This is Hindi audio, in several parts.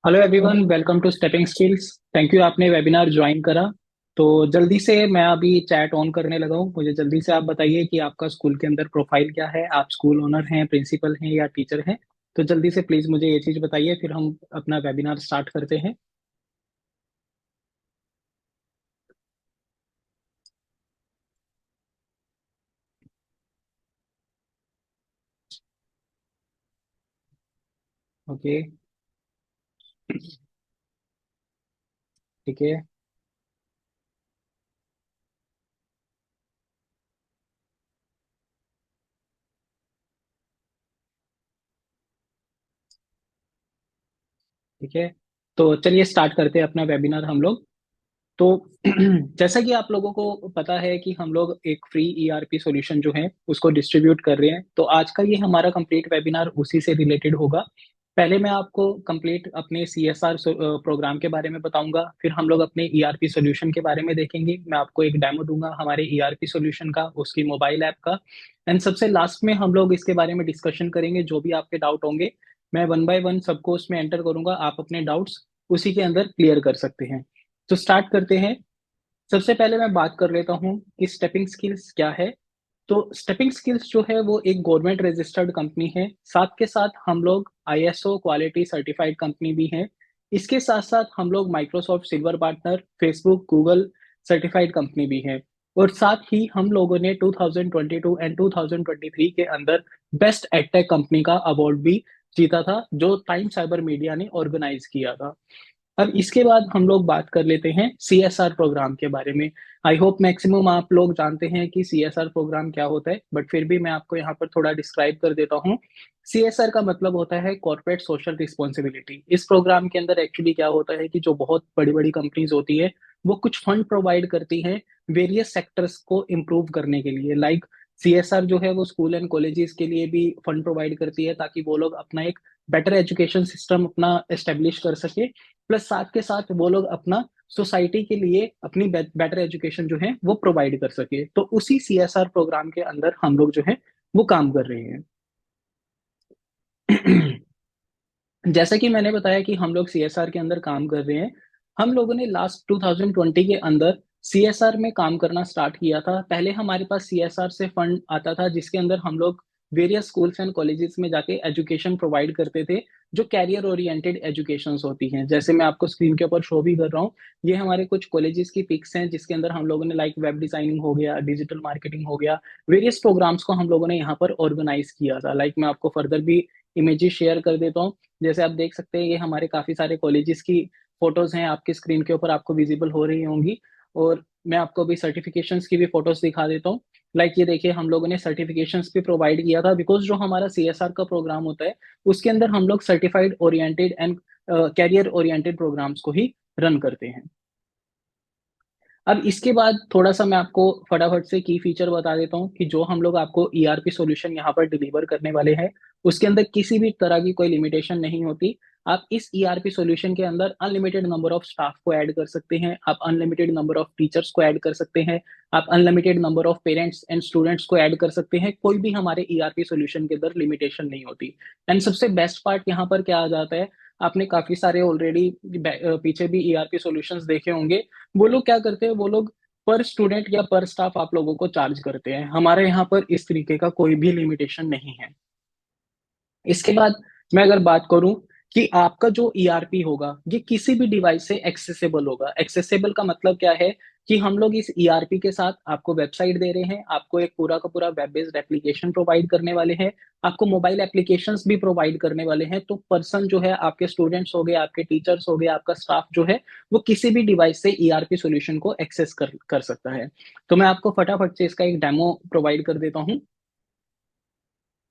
Hello everyone, welcome to stepping skills. Thank you, आपने वेबिनार ज्वाइन करा। तो जल्दी से मैं अभी चैट ऑन करने लगा हूँ। मुझे जल्दी से आप बताइए कि आपका स्कूल के अंदर प्रोफाइल क्या है, आप स्कूल ओनर हैं, प्रिंसिपल हैं या टीचर हैं। तो जल्दी से प्लीज़ मुझे ये चीज़ बताइए, फिर हम अपना वेबिनार स्टार्ट करते हैं। ओके। ठीक है। ठीक है। तो चलिए स्टार्ट करते हैं अपना वेबिनार हम लोग। तो जैसा कि आप लोगों को पता है कि हम लोग एक फ्री ईआरपी सॉल्यूशन जो है उसको डिस्ट्रीब्यूट कर रहे हैं। तो आज का ये हमारा कंप्लीट वेबिनार उसी से रिलेटेड होगा। पहले मैं आपको कंप्लीट अपने सीएसआर प्रोग्राम के बारे में बताऊंगा, फिर हम लोग अपने ईआरपी सॉल्यूशन के बारे में देखेंगे। मैं आपको एक डेमो दूंगा हमारे ईआरपी सॉल्यूशन का, उसकी मोबाइल ऐप का। एंड सबसे लास्ट में हम लोग इसके बारे में डिस्कशन करेंगे। जो भी आपके डाउट होंगे मैं वन बाय वन सबको उसमें एंटर करूंगा, आप अपने डाउट्स उसी के अंदर क्लियर कर सकते हैं। तो स्टार्ट करते हैं। सबसे पहले मैं बात कर लेता हूँ कि स्टेपिंग स्किल्स क्या है। तो स्टेपिंग स्किल्स जो है वो एक गवर्नमेंट रजिस्टर्ड कंपनी है। साथ के साथ हम लोग आईएसओ क्वालिटी सर्टिफाइड कंपनी भी है। इसके साथ साथ हम लोग Microsoft silver partner, Facebook, Google certified company भी है। और साथ ही हम लोगों ने 2022 एंड 2023 के अंदर बेस्ट एडटेक कंपनी का अवार्ड भी जीता था, जो टाइम साइबर मीडिया ने ऑर्गेनाइज किया था। अब इसके बाद हम लोग बात कर लेते हैं सीएसआर प्रोग्राम के बारे में। आई होप मैक्सिमम आप लोग जानते हैं कि सीएसआर प्रोग्राम क्या होता है, बट फिर भी मैं आपको यहाँ पर थोड़ा डिस्क्राइब कर देता हूँ। सीएसआर का मतलब होता है कॉर्पोरेट सोशल रिस्पॉन्सिबिलिटी। इस प्रोग्राम के अंदर एक्चुअली क्या होता है कि जो बहुत बड़ी बड़ी कंपनीज होती है वो कुछ फंड प्रोवाइड करती हैं वेरियस सेक्टर्स को इम्प्रूव करने के लिए। लाइक सीएसआर जो है वो स्कूल एंड कॉलेजेस के लिए भी फंड प्रोवाइड करती है, ताकि वो लोग अपना एक बेटर एजुकेशन सिस्टम अपना एस्टेब्लिश कर सके। प्लस साथ के साथ वो लोग अपना सोसाइटी के लिए अपनी बेटर एजुकेशन जो है वो प्रोवाइड कर सके। तो उसी सीएसआर प्रोग्राम के अंदर हम लोग जो है वो काम कर रहे हैं। जैसा कि मैंने बताया कि हम लोग सीएसआर के अंदर काम कर रहे हैं। हम लोगों ने लास्ट 2020 के अंदर सीएसआर में काम करना स्टार्ट किया था। पहले हमारे पास सीएसआर से फंड आता था, जिसके अंदर हम लोग वेरियस स्कूल्स एंड कॉलेजेस में जाके एजुकेशन प्रोवाइड करते थे, जो कैरियर ओरिएंटेड एजुकेशंस होती हैं। जैसे मैं आपको स्क्रीन के ऊपर शो भी कर रहा हूँ, ये हमारे कुछ कॉलेजेस की पिक्स हैं, जिसके अंदर हम लोगों ने लाइक वेब डिजाइनिंग हो गया, डिजिटल मार्केटिंग हो गया, वेरियस प्रोग्राम्स को हम लोगों ने यहाँ पर ऑर्गेनाइज किया था। लाइक मैं आपको फर्दर भी इमेजेस शेयर कर देता हूँ। जैसे आप देख सकते हैं ये हमारे काफी सारे कॉलेजेस की फोटोज हैं, आपकी स्क्रीन के ऊपर आपको विजिबल हो रही होंगी। और मैं आपको अभी सर्टिफिकेशंस की भी फोटोज दिखा देता हूँ। लाइक ये देखिए, हम लोगों ने सर्टिफिकेशंस भी प्रोवाइड किया था, बिकॉज जो हमारा सीएसआर का प्रोग्राम होता है उसके अंदर हम लोग certified oriented and career oriented programs को ही रन करते हैं। अब इसके बाद थोड़ा सा मैं आपको फटाफट से की फीचर बता देता हूँ कि जो हम लोग आपको ईआरपी सॉल्यूशन यहाँ पर डिलीवर करने वाले हैं उसके अंदर किसी भी तरह की कोई लिमिटेशन नहीं होती। आप इस ईआरपी सॉल्यूशन के अंदर अनलिमिटेड नंबर ऑफ स्टाफ को ऐड कर सकते हैं, आप अनलिमिटेड नंबर ऑफ टीचर्स को ऐड कर सकते हैं, आप unlimited number of parents and students को ऐड कर सकते हैं। कोई भी हमारे ईआरपी सॉल्यूशन के अंदर लिमिटेशन नहीं होती। एंड सबसे बेस्ट पार्ट यहाँ पर क्या आ जाता है, आपने काफी सारे ऑलरेडी पीछे भी ईआरपी सॉल्यूशंस देखे होंगे। वो लोग क्या करते हैं, वो लोग पर स्टूडेंट या पर स्टाफ आप लोगों को चार्ज करते हैं। हमारे यहाँ पर इस तरीके का कोई भी लिमिटेशन नहीं है। इसके बाद मैं अगर बात करूं कि आपका जो ईआरपी होगा ये किसी भी डिवाइस से एक्सेसिबल होगा। एक्सेसिबल का मतलब क्या है कि हम लोग इस ईआरपी के साथ आपको वेबसाइट दे रहे हैं, आपको एक पूरा का पूरा वेब बेस्ड एप्लीकेशन प्रोवाइड करने वाले हैं, आपको मोबाइल एप्लीकेशंस भी प्रोवाइड करने वाले हैं। तो पर्सन जो है, आपके स्टूडेंट्स हो गए, आपके टीचर्स हो गए, आपका स्टाफ जो है वो किसी भी डिवाइस से ईआरपी सॉल्यूशन को एक्सेस कर सकता है। तो मैं आपको फटाफट से इसका एक डेमो प्रोवाइड कर देता हूँ।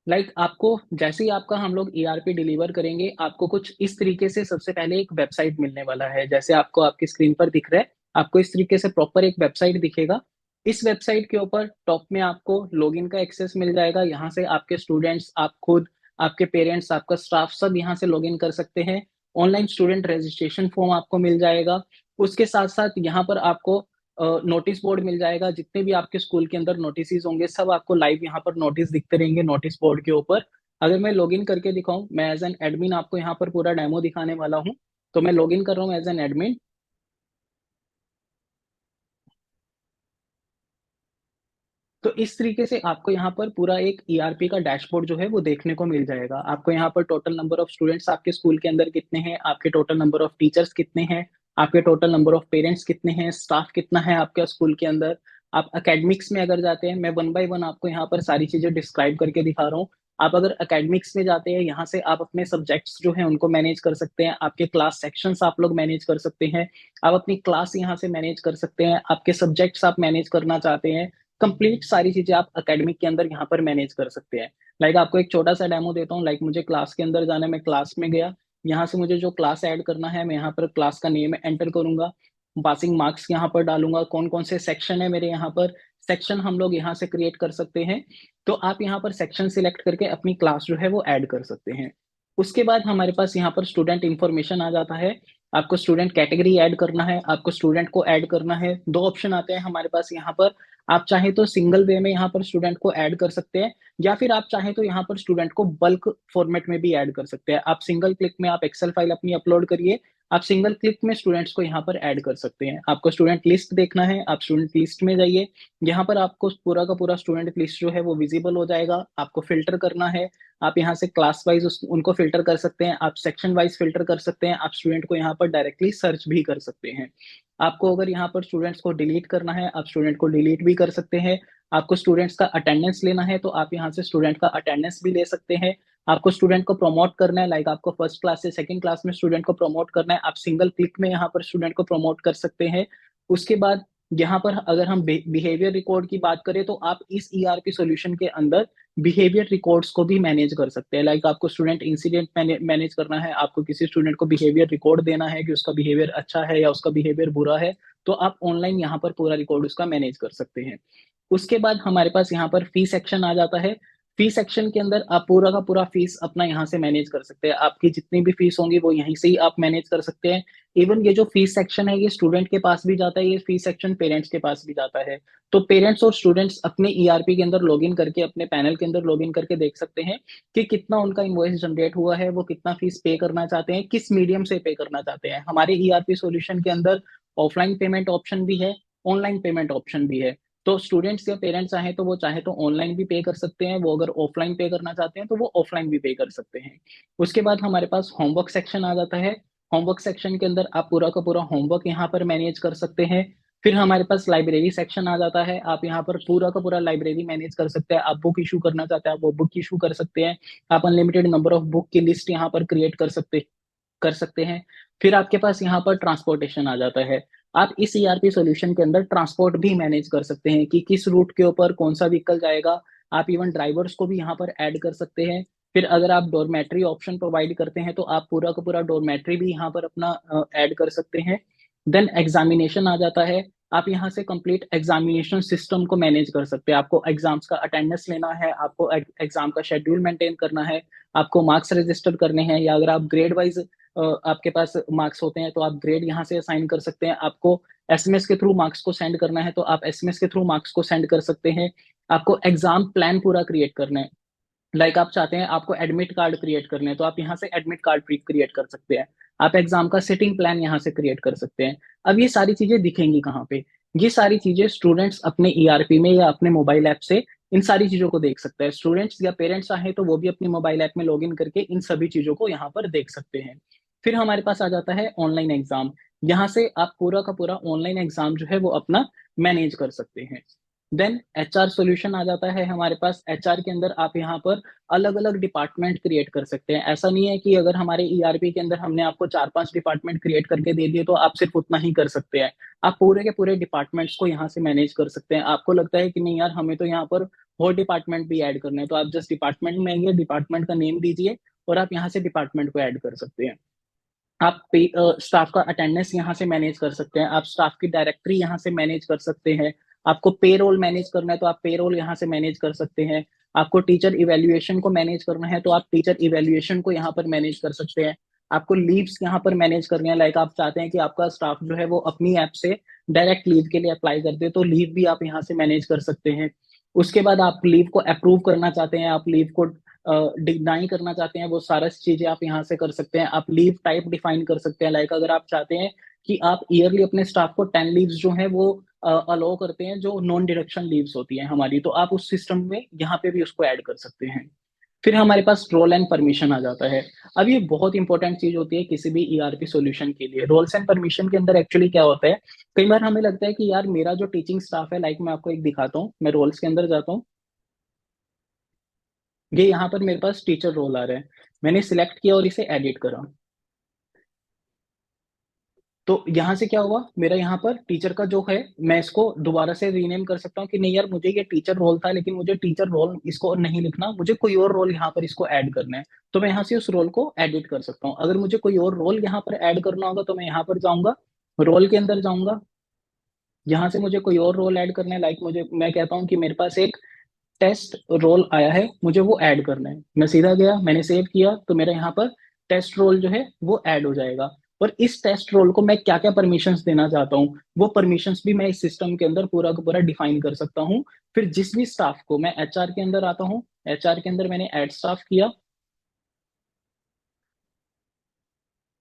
आपको जैसे ही आपका हम लोग ईआरपी डिलीवर करेंगे, आपको कुछ इस तरीके से सबसे पहले एक वेबसाइट मिलने वाला है। जैसे आपको आपकी स्क्रीन पर दिख रहा है, आपको इस तरीके से प्रॉपर एक वेबसाइट दिखेगा। इस वेबसाइट के ऊपर टॉप में आपको लॉगिन का एक्सेस मिल जाएगा। यहाँ से आपके स्टूडेंट्स, आप खुद, आपके पेरेंट्स, आपका स्टाफ सब यहाँ से लॉगिन कर सकते हैं। ऑनलाइन स्टूडेंट रजिस्ट्रेशन फॉर्म आपको मिल जाएगा। उसके साथ साथ यहाँ पर आपको नोटिस बोर्ड मिल जाएगा। जितने भी आपके स्कूल के अंदर नोटिस होंगे सब आपको लाइव यहाँ पर नोटिस दिखते रहेंगे नोटिस बोर्ड के ऊपर। अगर मैं लॉगिन करके दिखाऊं, मैं एज एन एडमिन आपको यहाँ पर पूरा डेमो दिखाने वाला हूँ। तो मैं लॉग इन कर रहा हूँ एज एन एडमिन। तो इस तरीके से आपको यहाँ पर पूरा एक ईआरपी का डैशबोर्ड जो है वो देखने को मिल जाएगा। आपको यहाँ पर टोटल नंबर ऑफ स्टूडेंट्स आपके स्कूल के अंदर कितने हैं, आपके टोटल नंबर ऑफ टीचर्स कितने हैं, आपके टोटल नंबर ऑफ पेरेंट्स कितने हैं, स्टाफ कितना है आपके स्कूल के अंदर। आप एकेडमिक्स में अगर जाते हैं, मैं वन बाय वन आपको यहाँ पर सारी चीजें डिस्क्राइब करके दिखा रहा हूँ। आप अगर एकेडमिक्स में जाते हैं, यहाँ से आप अपने सब्जेक्ट्स जो है उनको मैनेज कर सकते हैं, आपके क्लास सेक्शंस आप लोग मैनेज कर सकते हैं, आप अपनी क्लास यहाँ से मैनेज कर सकते हैं, आपके सब्जेक्ट्स आप मैनेज करना चाहते हैं, कंप्लीट सारी चीजें आप एकेडमिक के अंदर यहाँ पर मैनेज कर सकते हैं। लाइक आपको एक छोटा सा डेमो देता हूँ। लाइक मुझे क्लास के अंदर जाना है, मैं क्लास में गया, यहाँ से मुझे जो क्लास ऐड करना है, मैं यहाँ पर क्लास का नेम एंटर करूंगा, पासिंग मार्क्स यहाँ पर डालूंगा, कौन कौन से सेक्शन है मेरे यहाँ पर, सेक्शन हम लोग यहाँ से क्रिएट कर सकते हैं। तो आप यहाँ पर सेक्शन सिलेक्ट करके अपनी क्लास जो है वो ऐड कर सकते हैं। उसके बाद हमारे पास यहाँ पर स्टूडेंट इंफॉर्मेशन आ जाता है। आपको स्टूडेंट कैटेगरी ऐड करना है, आपको स्टूडेंट को ऐड करना है। दो ऑप्शन आते हैं हमारे पास यहाँ पर। आप चाहे तो सिंगल वे में यहाँ पर स्टूडेंट को ऐड कर सकते हैं, या फिर आप चाहे तो यहाँ पर स्टूडेंट को बल्क फॉर्मेट में भी ऐड कर सकते हैं। आप सिंगल क्लिक में आप एक्सेल फाइल अपनी अपलोड करिए, आप सिंगल क्लिक में स्टूडेंट्स को यहाँ पर ऐड कर सकते हैं। आपको स्टूडेंट लिस्ट देखना है, आप स्टूडेंट लिस्ट में जाइए, यहाँ पर आपको पूरा का पूरा स्टूडेंट लिस्ट जो है वो विजिबल हो जाएगा। आपको फिल्टर करना है, आप यहाँ से क्लास वाइज उनको फिल्टर कर सकते हैं, आप सेक्शन वाइज फिल्टर कर सकते हैं, आप स्टूडेंट को यहाँ पर डायरेक्टली सर्च भी कर सकते हैं। आपको अगर यहाँ पर स्टूडेंट्स को डिलीट करना है, आप स्टूडेंट को डिलीट भी कर सकते हैं। आपको स्टूडेंट्स का अटेंडेंस लेना है, तो आप यहाँ से स्टूडेंट का अटेंडेंस भी ले सकते हैं। आपको स्टूडेंट को प्रमोट करना है, लाइक आपको फर्स्ट क्लास से सेकंड क्लास में स्टूडेंट को प्रमोट करना है, आप सिंगल क्लिक में यहाँ पर स्टूडेंट को प्रमोट कर सकते हैं। उसके बाद यहाँ पर अगर हम बिहेवियर रिकॉर्ड की बात करें, तो आप इस ईआरपी सॉल्यूशन के अंदर बिहेवियर रिकॉर्ड्स को भी मैनेज कर सकते हैं। लाइक आपको स्टूडेंट इंसिडेंट मैनेज करना है, आपको किसी स्टूडेंट को बिहेवियर रिकॉर्ड देना है कि उसका बिहेवियर अच्छा है या उसका बिहेवियर बुरा है, तो आप ऑनलाइन यहाँ पर पूरा रिकॉर्ड उसका मैनेज कर सकते हैं। उसके बाद हमारे पास यहाँ पर फी सेक्शन आ जाता है। फी सेक्शन के अंदर आप पूरा का पूरा फीस अपना यहाँ से मैनेज कर सकते हैं। आपकी जितनी भी फीस होंगी वो यहीं से ही आप मैनेज कर सकते हैं। इवन ये जो फीस सेक्शन है, ये स्टूडेंट के पास भी जाता है, ये फीस सेक्शन पेरेंट्स के पास भी जाता है। तो पेरेंट्स और स्टूडेंट्स अपने ईआरपी के अंदर लॉगिन करके, अपने पैनल के अंदर लॉगिन करके देख सकते हैं कि कितना उनका इनवॉइस जनरेट हुआ है, वो कितना फीस पे करना चाहते हैं, किस मीडियम से पे करना चाहते हैं। हमारे ईआरपी सॉल्यूशन के अंदर ऑफलाइन पेमेंट ऑप्शन भी है, ऑनलाइन पेमेंट ऑप्शन भी है। तो स्टूडेंट्स या पेरेंट्स चाहे तो वो चाहे तो ऑनलाइन भी पे कर सकते हैं, वो अगर ऑफलाइन पे करना चाहते हैं तो वो ऑफलाइन भी पे कर सकते हैं। उसके बाद हमारे पास होमवर्क सेक्शन आ जाता है। होमवर्क सेक्शन के अंदर आप पूरा का पूरा होमवर्क यहाँ पर मैनेज कर सकते हैं। फिर हमारे पास लाइब्रेरी सेक्शन आ जाता है। आप यहाँ पर पूरा का पूरा लाइब्रेरी मैनेज कर सकते हैं। आप बुक इशू करना चाहते हैं, आप वो बुक इशू कर सकते हैं। आप अनलिमिटेड नंबर ऑफ बुक की लिस्ट यहाँ पर क्रिएट कर सकते हैं। फिर आपके पास यहाँ पर ट्रांसपोर्टेशन आ जाता है। आप इस ईआरपी सॉल्यूशन के अंदर ट्रांसपोर्ट भी मैनेज कर सकते हैं कि किस रूट के ऊपर कौन सा व्हीकल जाएगा। आप इवन ड्राइवर्स को भी यहाँ पर ऐड कर सकते हैं। फिर अगर आप डोरमेट्री ऑप्शन प्रोवाइड करते हैं, तो आप पूरा का पूरा डोरमेट्री भी यहाँ पर अपना ऐड कर सकते हैं। देन एग्जामिनेशन आ जाता है। आप यहाँ से कंप्लीट एग्जामिनेशन सिस्टम को मैनेज कर सकते हैं। आपको एग्जाम्स का अटेंडेंस लेना है, आपको एग्जाम का शेड्यूल मेंटेन करना है, आपको मार्क्स रजिस्टर करने हैं, या अगर आप ग्रेड वाइज आपके पास मार्क्स होते हैं तो आप ग्रेड यहाँ से असाइन कर सकते हैं। आपको एसएमएस के थ्रू मार्क्स को सेंड करना है, तो आप एसएमएस के थ्रू मार्क्स को सेंड कर सकते हैं। आपको एग्जाम प्लान पूरा क्रिएट करना है। लाइक आप चाहते हैं आपको एडमिट कार्ड क्रिएट करने हैं, तो आप यहाँ से एडमिट कार्ड क्रिएट कर सकते हैं। आप एग्जाम का सिटिंग प्लान यहाँ से क्रिएट कर सकते हैं। अब ये सारी चीजें दिखेंगी कहाँ पे? ये सारी चीजें स्टूडेंट्स अपने ईआरपी में या अपने मोबाइल ऐप से इन सारी चीजों को देख सकते हैं। स्टूडेंट्स या पेरेंट्स चाहे तो वो भी अपनी मोबाइल ऐप में लॉगिन करके इन सभी चीजों को यहाँ पर देख सकते हैं। फिर हमारे पास आ जाता है ऑनलाइन एग्जाम। यहाँ से आप पूरा का पूरा ऑनलाइन एग्जाम जो है वो अपना मैनेज कर सकते हैं। देन एचआर सॉल्यूशन आ जाता है हमारे पास। एचआर के अंदर आप यहाँ पर अलग अलग डिपार्टमेंट क्रिएट कर सकते हैं। ऐसा नहीं है कि अगर हमारे ईआरपी के अंदर हमने आपको 4-5 डिपार्टमेंट क्रिएट करके दे दिए तो आप सिर्फ उतना ही कर सकते हैं। आप पूरे के पूरे डिपार्टमेंट्स को यहाँ से मैनेज कर सकते हैं। आपको लगता है कि नहीं यार, हमें तो यहाँ पर और डिपार्टमेंट भी ऐड करना है, तो आप जस्ट डिपार्टमेंट में आइए, डिपार्टमेंट का नेम दीजिए और आप यहाँ से डिपार्टमेंट को ऐड कर सकते हैं। आप स्टाफ का अटेंडेंस यहाँ से मैनेज कर सकते हैं, आप स्टाफ की डायरेक्टरी यहाँ से मैनेज कर सकते हैं। आपको पे रोल मैनेज करना है तो आप पे रोल यहाँ से मैनेज कर सकते हैं। आपको टीचर इवेल्युएशन को मैनेज करना है तो आप टीचर इवेल्युएशन को यहाँ पर मैनेज कर सकते हैं। आपको लीव्स यहाँ पर मैनेज करनी है, लाइक आप चाहते हैं कि आपका स्टाफ जो है वो अपनी ऐप से डायरेक्ट लीव के लिए अप्लाई कर दे, तो लीव भी आप यहाँ से मैनेज कर सकते हैं। उसके बाद आप लीव को अप्रूव करना चाहते हैं, आप लीव को डिनाई करना चाहते हैं वो सारा चीजें आप यहाँ से कर सकते हैं। आप लीव टाइप डिफाइन कर सकते हैं, लाइक अगर आप चाहते हैं कि आप ईयरली अपने स्टाफ को 10 लीव्स जो है वो अलाउ करते हैं, जो नॉन डिडक्शन लीव्स होती हैं हमारी, तो आप उस सिस्टम में यहाँ पे भी उसको ऐड कर सकते हैं। फिर हमारे पास रोल एंड परमिशन आ जाता है। अब ये बहुत इंपॉर्टेंट चीज होती है किसी भी ईआरपी सॉल्यूशन के लिए। रोल्स एंड परमिशन के अंदर एक्चुअली क्या होता है, कई बार हमें लगता है कि यार मेरा जो टीचिंग स्टाफ है, लाइक मैं आपको एक दिखाता हूँ, मैं रोल्स के अंदर जाता हूँ। ये यहाँ पर मेरे पास टीचर रोल आ रहा है, मैंने सिलेक्ट किया और इसे एडिट करा। तो यहाँ से क्या हुआ, मेरा यहाँ पर टीचर का जो है, मैं इसको दोबारा से रीनेम कर सकता हूँ कि नहीं यार मुझे ये टीचर रोल था, लेकिन मुझे टीचर रोल इसको नहीं लिखना, मुझे कोई और रोल यहाँ पर इसको ऐड करना है। तो मैं यहाँ से उस रोल को एडिट कर सकता हूँ। अगर मुझे कोई और रोल यहाँ पर ऐड करना होगा तो मैं यहाँ पर जाऊंगा, रोल के अंदर जाऊंगा, यहाँ से मुझे कोई और रोल ऐड करना है, लाइक मुझे, मैं कहता हूँ कि मेरे पास एक टेस्ट रोल आया है, मुझे वो ऐड करना है। मैं सीधा गया, मैंने सेव किया, तो मेरा यहाँ पर टेस्ट रोल जो है वो ऐड हो जाएगा। और इस टेस्ट रोल को मैं क्या क्या परमिशंस देना चाहता हूँ, वो परमिशंस भी मैं इस सिस्टम के अंदर पूरा का पूरा डिफाइन कर सकता हूँ। फिर जिस भी स्टाफ को, मैं एचआर के अंदर आता हूँ, एचआर के अंदर मैंने ऐड स्टाफ किया।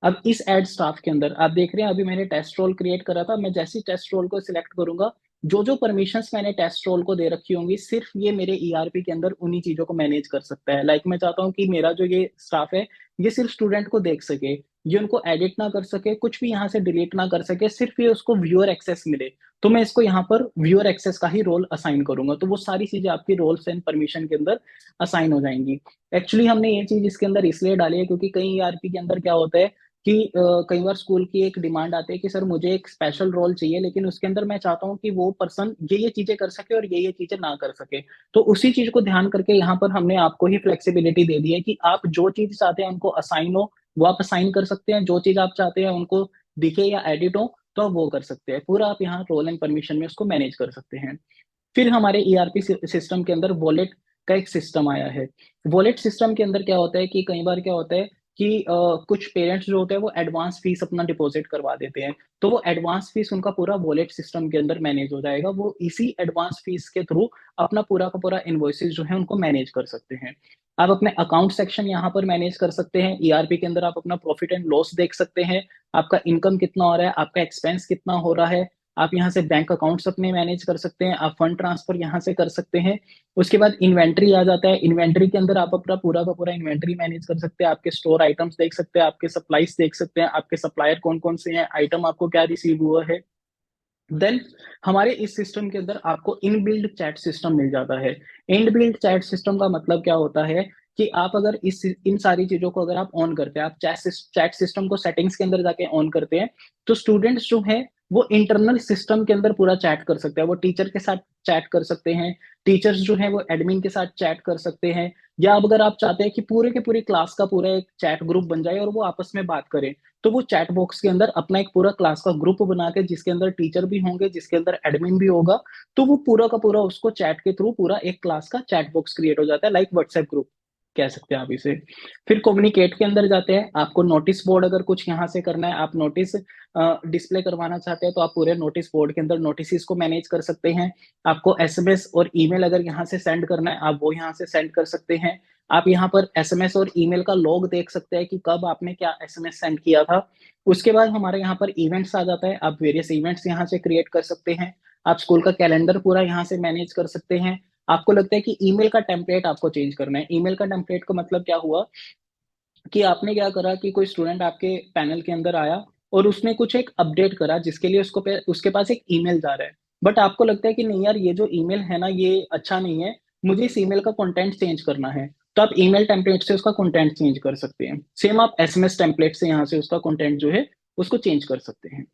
अब इस एड स्टाफ के अंदर आप देख रहे हैं, अभी मैंने टेस्ट रोल क्रिएट करा था, मैं जैसे ही टेस्ट रोल को सिलेक्ट करूंगा, जो जो परमिशंस मैंने टेस्ट रोल को दे रखी होंगी, सिर्फ ये मेरे ईआरपी के अंदर उन्हीं चीजों को मैनेज कर सकता है। लाइक मैं चाहता हूँ कि मेरा जो ये स्टाफ है, ये सिर्फ स्टूडेंट को देख सके, ये उनको एडिट ना कर सके, कुछ भी यहाँ से डिलीट ना कर सके, सिर्फ ये उसको व्यूअर एक्सेस मिले। तो मैं इसको यहाँ पर व्यूअर एक्सेस का ही रोल असाइन करूंगा, तो वो सारी चीजें आपकी रोल्स एंड परमिशन के अंदर असाइन हो जाएंगी। एक्चुअली हमने ये चीज इसके अंदर इसलिए डाली है क्योंकि कई ईआरपी के अंदर क्या होता है कि कई बार स्कूल की एक डिमांड आती है कि सर मुझे एक स्पेशल रोल चाहिए, लेकिन उसके अंदर मैं चाहता हूँ कि वो पर्सन ये चीजें कर सके और ये चीजें ना कर सके। तो उसी चीज को ध्यान करके यहाँ पर हमने आपको ही फ्लेक्सिबिलिटी दे दी है कि आप जो चीज चाहते हैं उनको असाइन हो, वो आप असाइन कर सकते हैं, जो चीज आप चाहते हैं उनको दिखे या एडिट हो तो आप वो कर सकते हैं। पूरा आप यहाँ रोल एंड परमिशन में उसको मैनेज कर सकते हैं। फिर हमारे ईआरपी सिस्टम के अंदर वॉलेट का एक सिस्टम आया है। वॉलेट सिस्टम के अंदर क्या होता है कि कई बार क्या होता है कि कुछ पेरेंट्स जो होते हैं वो एडवांस फीस अपना डिपॉजिट करवा देते हैं, तो वो एडवांस फीस उनका पूरा वॉलेट सिस्टम के अंदर मैनेज हो जाएगा। वो इसी एडवांस फीस के थ्रू अपना पूरा का पूरा इनवॉइसेस जो है उनको मैनेज कर सकते हैं। आप अपने अकाउंट सेक्शन यहाँ पर मैनेज कर सकते हैं। ईआरपी के अंदर आप अपना प्रॉफिट एंड लॉस देख सकते हैं, आपका इनकम कितना हो रहा है, आपका एक्सपेंस कितना हो रहा है। आप यहाँ से बैंक अकाउंट्स अपने मैनेज कर सकते हैं, आप फंड ट्रांसफर यहाँ से कर सकते हैं। उसके बाद इन्वेंट्री आ जाता है। इन्वेंट्री के अंदर आप अपना पूरा का पूरा इन्वेंट्री मैनेज कर सकते हैं, आपके स्टोर आइटम्स देख सकते हैं, आपके सप्लाईज देख सकते हैं, आपके सप्लायर कौन कौन से हैं, आइटम आपको क्या रिसीव हुआ है। देन हमारे इस सिस्टम के अंदर आपको इनबिल्ड चैट सिस्टम मिल जाता है। इनबिल्ड चैट सिस्टम का मतलब क्या होता है कि आप अगर इस इन सारी चीजों को अगर आप ऑन करते हैं, आप चैट सिस्टम को सेटिंग्स के अंदर जाके ऑन करते हैं, तो स्टूडेंट्स जो है वो इंटरनल सिस्टम के अंदर पूरा चैट कर सकते हैं। वो टीचर के साथ चैट कर सकते हैं, टीचर्स जो है वो एडमिन के साथ चैट कर सकते हैं। या अब अगर आप चाहते हैं कि पूरे के पूरी क्लास का पूरा एक चैट ग्रुप बन जाए और वो आपस में बात करें, तो वो चैट बॉक्स के अंदर अपना एक पूरा क्लास का ग्रुप बना के, जिसके अंदर टीचर भी होंगे, जिसके अंदर एडमिन भी होगा, तो वो पूरा का पूरा उसको चैट के थ्रू पूरा एक क्लास का चैट बॉक्स क्रिएट हो जाता है, लाइक व्हाट्सएप ग्रुप कह सकते हैं आप इसे। फिर कम्युनिकेट के अंदर जाते हैं, आपको नोटिस बोर्ड अगर कुछ यहाँ से करना है, आप नोटिस डिस्प्ले करवाना चाहते हैं, तो आप पूरे नोटिस बोर्ड के अंदर नोटिस को मैनेज कर सकते हैं। आपको एसएमएस और ईमेल अगर यहाँ से सेंड करना है, आप वो यहाँ से सेंड कर सकते हैं। आप यहाँ पर एसएमएस और ईमेल का लॉग देख सकते हैं कि कब आपने क्या एसएमएस सेंड किया था। उसके बाद हमारे यहाँ पर इवेंट्स आ जाता है, आप वेरियस इवेंट्स यहाँ से क्रिएट कर सकते हैं। आप स्कूल का कैलेंडर पूरा यहाँ से मैनेज कर सकते हैं। आपको लगता है कि ईमेल का टेम्पलेट आपको चेंज करना है, ईमेल का टेम्पलेट का मतलब क्या हुआ कि आपने क्या करा कि कोई स्टूडेंट आपके पैनल के अंदर आया और उसने कुछ एक अपडेट करा जिसके लिए उसके पास एक ईमेल जा रहा है, बट आपको लगता है कि नहीं यार ये जो ईमेल है ना ये अच्छा नहीं है, मुझे इस ईमेल का कंटेंट चेंज करना है। तो आप ईमेल टेम्पलेट से उसका कंटेंट चेंज कर सकते हैं। सेम आप एसएमएस टेम्पलेट से यहाँ से उसका कंटेंट जो है उसको चेंज कर सकते हैं।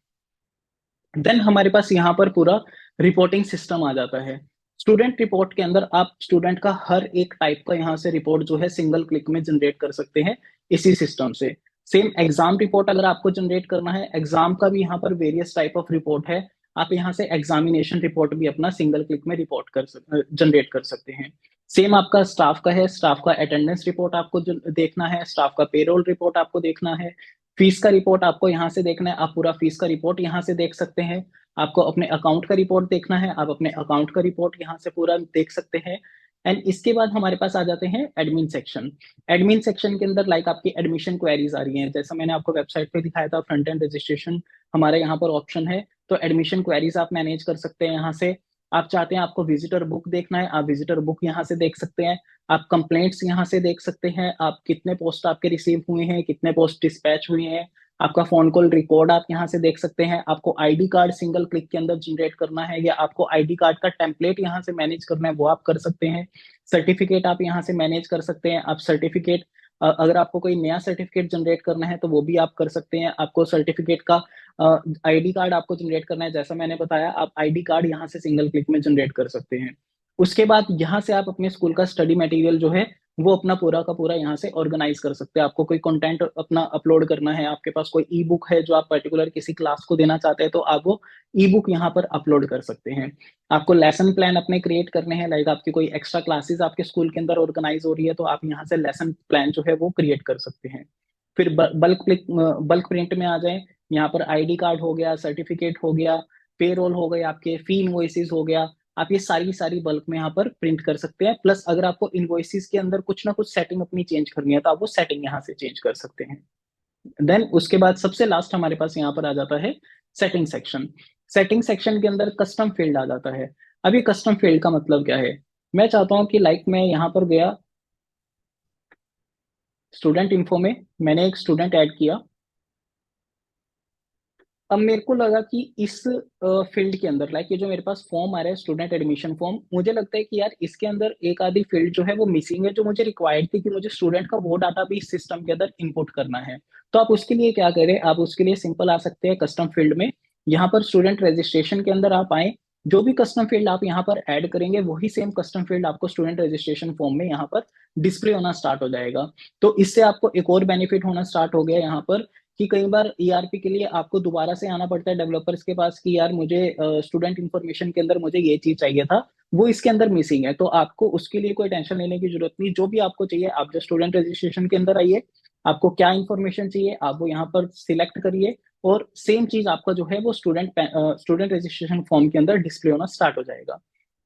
देन हमारे पास यहाँ पर पूरा रिपोर्टिंग सिस्टम आ जाता है। स्टूडेंट रिपोर्ट के अंदर आप स्टूडेंट का हर एक टाइप का यहाँ से रिपोर्ट जो है सिंगल क्लिक में जनरेट कर सकते हैं इसी सिस्टम से। सेम एग्जाम रिपोर्ट अगर आपको जनरेट करना है, एग्जाम का भी यहाँ पर वेरियस टाइप ऑफ रिपोर्ट है, आप यहाँ से एग्जामिनेशन रिपोर्ट भी अपना सिंगल क्लिक में रिपोर्ट जनरेट कर सकते हैं। सेम आपका स्टाफ का है, स्टाफ का अटेंडेंस रिपोर्ट आपको देखना है, स्टाफ का पेरोल रिपोर्ट आपको देखना है, फीस का रिपोर्ट आपको यहाँ से देखना है, आप पूरा फीस का रिपोर्ट यहाँ से देख सकते हैं। आपको अपने अकाउंट का रिपोर्ट देखना है, आप अपने अकाउंट का रिपोर्ट यहाँ से पूरा देख सकते हैं। एंड इसके बाद हमारे पास आ जाते हैं एडमिन सेक्शन। एडमिन सेक्शन के अंदर लाइक आपकी एडमिशन क्वेरीज आ रही हैं, जैसा मैंने आपको वेबसाइट पे दिखाया था, फ्रंट एंड रजिस्ट्रेशन हमारे यहाँ पर ऑप्शन है। तो एडमिशन क्वेरीज आप मैनेज कर सकते हैं यहाँ से। आप चाहते हैं आपको विजिटर बुक देखना है, आप विजिटर बुक यहाँ से देख सकते हैं। आप कंप्लेंट्स यहाँ से देख सकते हैं, आप कितने पोस्ट आपके रिसीव हुए हैं, कितने पोस्ट डिस्पैच हुए हैं। आपका फोन कॉल रिकॉर्ड आप यहाँ से देख सकते हैं। आपको आईडी कार्ड सिंगल क्लिक के अंदर जनरेट करना है, या आपको आईडी कार्ड का टेम्पलेट यहाँ से मैनेज करना है, वो आप कर सकते हैं। सर्टिफिकेट आप यहाँ से मैनेज कर सकते हैं। आप सर्टिफिकेट, अगर आपको कोई नया सर्टिफिकेट जनरेट करना है तो वो भी आप कर सकते हैं। आपको सर्टिफिकेट का आईडी कार्ड आपको जनरेट करना है, जैसा मैंने बताया, आप आईडी कार्ड यहाँ से सिंगल क्लिक में जनरेट कर सकते हैं। उसके बाद यहाँ से आप अपने स्कूल का स्टडी मटेरियल जो है वो अपना पूरा का पूरा यहाँ से ऑर्गेनाइज कर सकते हैं। आपको कोई कंटेंट अपना अपलोड करना है, आपके पास कोई ई बुक है जो आप पर्टिकुलर किसी क्लास को देना चाहते हैं, तो आप वो ई बुक यहाँ पर अपलोड कर सकते हैं। आपको लेसन प्लान अपने क्रिएट करने हैं, लाइक आपकी कोई एक्स्ट्रा क्लासेस आपके स्कूल के अंदर ऑर्गेनाइज हो रही है, तो आप यहाँ से लेसन प्लान जो है वो क्रिएट कर सकते हैं। फिर बल्क प्रिंट में आ जाए, यहाँ पर आईडी कार्ड हो गया, सर्टिफिकेट हो गया, पेरोल हो गए, आपके फी इनवॉइसेस हो गया, आप ये सारी सारी बल्क में यहाँ पर प्रिंट कर सकते हैं। प्लस अगर आपको इनवॉइसेस के अंदर कुछ ना कुछ सेटिंग अपनी चेंज करनी है तो आप वो सेटिंग यहाँ से चेंज कर सकते हैं। देन उसके बाद सबसे लास्ट हमारे पास यहाँ पर आ जाता है सेटिंग सेक्शन। सेटिंग सेक्शन के अंदर कस्टम फील्ड आ जाता है। अब ये कस्टम फील्ड का मतलब क्या है? मैं चाहता हूँ कि लाइक मैं यहाँ पर गया स्टूडेंट इन्फो में, मैंने एक स्टूडेंट ऐड किया। अब मेरे को लगा कि इस फील्ड के अंदर लाइक ये जो मेरे पास फॉर्म आ रहा है स्टूडेंट एडमिशन फॉर्म, मुझे लगता है कि यार इसके अंदर एक आधी फील्ड जो है वो मिसिंग है, जो मुझे रिक्वायर्ड थी कि मुझे स्टूडेंट का वो डाटा भी इस सिस्टम के अंदर इनपुट करना है। तो आप उसके लिए क्या करें, आप उसके लिए सिंपल आ सकते हैं कस्टम फील्ड में। यहाँ पर स्टूडेंट रजिस्ट्रेशन के अंदर आप आए, जो भी कस्टम फील्ड आप यहाँ पर ऐड करेंगे वही सेम कस्टम फील्ड आपको स्टूडेंट रजिस्ट्रेशन फॉर्म में यहाँ पर डिस्प्ले होना स्टार्ट हो जाएगा। तो इससे आपको एक और बेनिफिट होना स्टार्ट हो गया यहाँ पर, कि कई बार ईआरपी के लिए आपको दोबारा से आना पड़ता है डेवलपर्स के पास कि यार मुझे स्टूडेंट इन्फॉर्मेशन के अंदर मुझे ये चीज चाहिए था, वो इसके अंदर मिसिंग है। तो आपको उसके लिए कोई टेंशन लेने की जरूरत नहीं, जो भी आपको चाहिए आप जो स्टूडेंट रजिस्ट्रेशन के अंदर आइए, आपको क्या इन्फॉर्मेशन चाहिए आप वो यहाँ पर सिलेक्ट करिए, और सेम चीज आपका जो है वो स्टूडेंट रजिस्ट्रेशन फॉर्म के अंदर डिस्प्ले होना स्टार्ट हो जाएगा।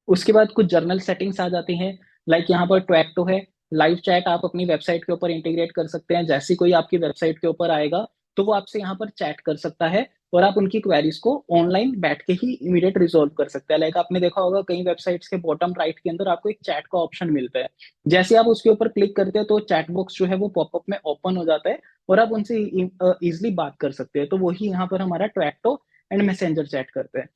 उसके बाद कुछ जर्नल सेटिंग्स आ जाती हैं, लाइक यहाँ पर ट्वैक्टो है, लाइव चैट आप अपनी वेबसाइट के ऊपर इंटीग्रेट कर सकते हैं। जैसे कोई आपकी वेबसाइट के ऊपर आएगा तो वो आपसे यहाँ पर चैट कर सकता है, और आप उनकी क्वेरीज को ऑनलाइन बैठ के ही इमीडिएट रिजॉल्व कर सकते हैं। लाइक आपने देखा होगा कई वेबसाइट्स के बॉटम राइट के अंदर आपको एक चैट का ऑप्शन मिलता है, जैसे आप उसके ऊपर क्लिक करते हैं तो चैट बॉक्स जो है वो पॉपअप में ओपन हो जाता है, और आप उनसे इजिली बात कर सकते हैं। तो वही यहाँ पर हमारा ट्वैक्टो एंड मैसेंजर चैट करते हैं।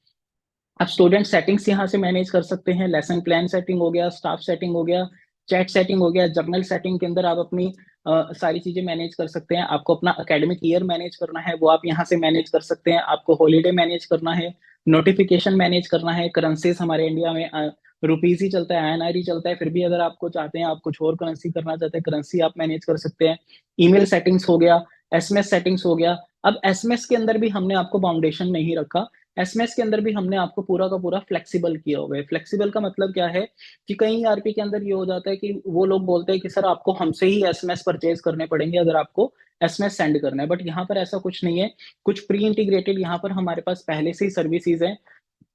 आप स्टूडेंट सेटिंग्स यहाँ से मैनेज कर सकते हैं, लेसन प्लान सेटिंग हो गया, स्टाफ सेटिंग हो गया, चैट सेटिंग हो गया, जर्नल सेटिंग के अंदर आप अपनी सारी चीजें मैनेज कर सकते हैं। आपको अपना एकेडमिक ईयर मैनेज करना है वो आप यहाँ से मैनेज कर सकते हैं। आपको हॉलीडे मैनेज करना है, नोटिफिकेशन मैनेज करना है, करेंसीज हमारे इंडिया में रुपीज ही चलता है, आईएनआर ही चलता है, फिर भी अगर आपको चाहते हैं आप कुछ और करेंसी करना चाहते हैं, करेंसी आप मैनेज कर सकते हैं। ईमेल सेटिंग्स हो गया, एसएमएस सेटिंग्स हो गया। अब एसएमएस के अंदर भी हमने आपको बाउंडेशन नहीं रखा, एसएमएस के अंदर भी हमने आपको पूरा का पूरा फ्लेक्सिबल किया हुआ है। फ्लेक्सिबल का मतलब क्या है कि कई आरपी के अंदर ये हो जाता है कि वो लोग बोलते हैं कि सर आपको हमसे ही एसएमएस परचेज करने पड़ेंगे अगर आपको एसएमएस सेंड करना है, बट यहाँ पर ऐसा कुछ नहीं है। कुछ प्री इंटीग्रेटेड यहाँ पर हमारे पास पहले से ही सर्विसेज हैं।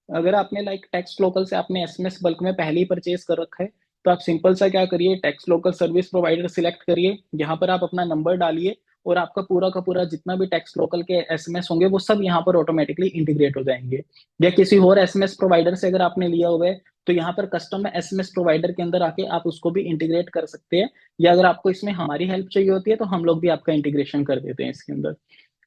अगर आपने लाइक टेक्स्ट लोकल से आपने एसएमएस बल्क में पहले ही परचेज कर रखा है, तो आप सिंपल सा क्या करिए, text local service provider select करिए, यहाँ पर आप अपना नंबर डालिए, और आपका पूरा का पूरा जितना भी टेक्स्ट लोकल के एसएमएस होंगे वो सब यहाँ पर ऑटोमेटिकली इंटीग्रेट हो जाएंगे। या किसी और एसएमएस प्रोवाइडर से अगर आपने लिया हुआ है तो यहाँ पर कस्टम एसएमएस प्रोवाइडर के अंदर आके आप उसको भी इंटीग्रेट कर सकते हैं, या अगर आपको इसमें हमारी हेल्प चाहिए होती है तो हम लोग भी आपका इंटीग्रेशन कर देते हैं इसके अंदर।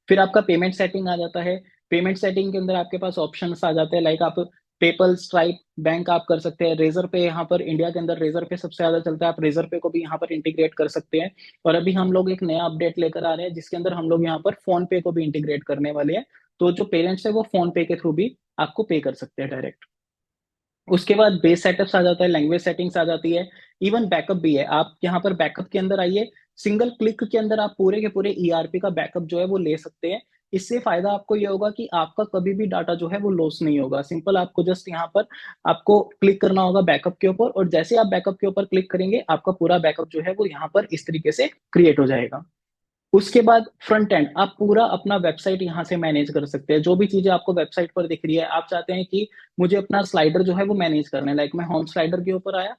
फिर आपका पेमेंट सेटिंग आ जाता है। पेमेंट सेटिंग के अंदर आपके पास ऑप्शंस आ जाते हैं, लाइक आप पेपल, स्ट्राइप, बैंक आप कर सकते हैं। रेजर पे यहाँ पर इंडिया के अंदर रेजर पे सबसे ज्यादा चलता है, आप रेजर पे को भी यहाँ पर इंटीग्रेट कर सकते हैं। और अभी हम लोग एक नया अपडेट लेकर आ रहे हैं जिसके अंदर हम लोग यहाँ पर फोन पे को भी इंटीग्रेट करने वाले हैं, तो जो पेरेंट्स है वो फोन पे के थ्रू भी आपको पे कर सकते हैं डायरेक्ट। उसके बाद बेस सेटअप्स आ जाता है, लैंग्वेज सेटिंग्स आ जाती है, इवन बैकअप भी है। आप यहाँ पर बैकअप के अंदर आइए, सिंगल क्लिक के अंदर आप पूरे के पूरे ईआरपी का बैकअप जो है वो ले सकते हैं। इससे फायदा आपको ये होगा कि आपका कभी भी डाटा जो है वो लॉस नहीं होगा। सिंपल आपको जस्ट यहाँ पर आपको क्लिक करना होगा बैकअप के ऊपर, और जैसे आप बैकअप के ऊपर क्लिक करेंगे आपका पूरा बैकअप जो है वो यहाँ पर इस तरीके से क्रिएट हो जाएगा। उसके बाद फ्रंट एंड आप पूरा अपना वेबसाइट यहाँ से मैनेज कर सकते हैं। जो भी चीजें आपको वेबसाइट पर दिख रही है, आप चाहते हैं कि मुझे अपना स्लाइडर जो है वो मैनेज करना है, लाइक मैं होम स्लाइडर के ऊपर आया,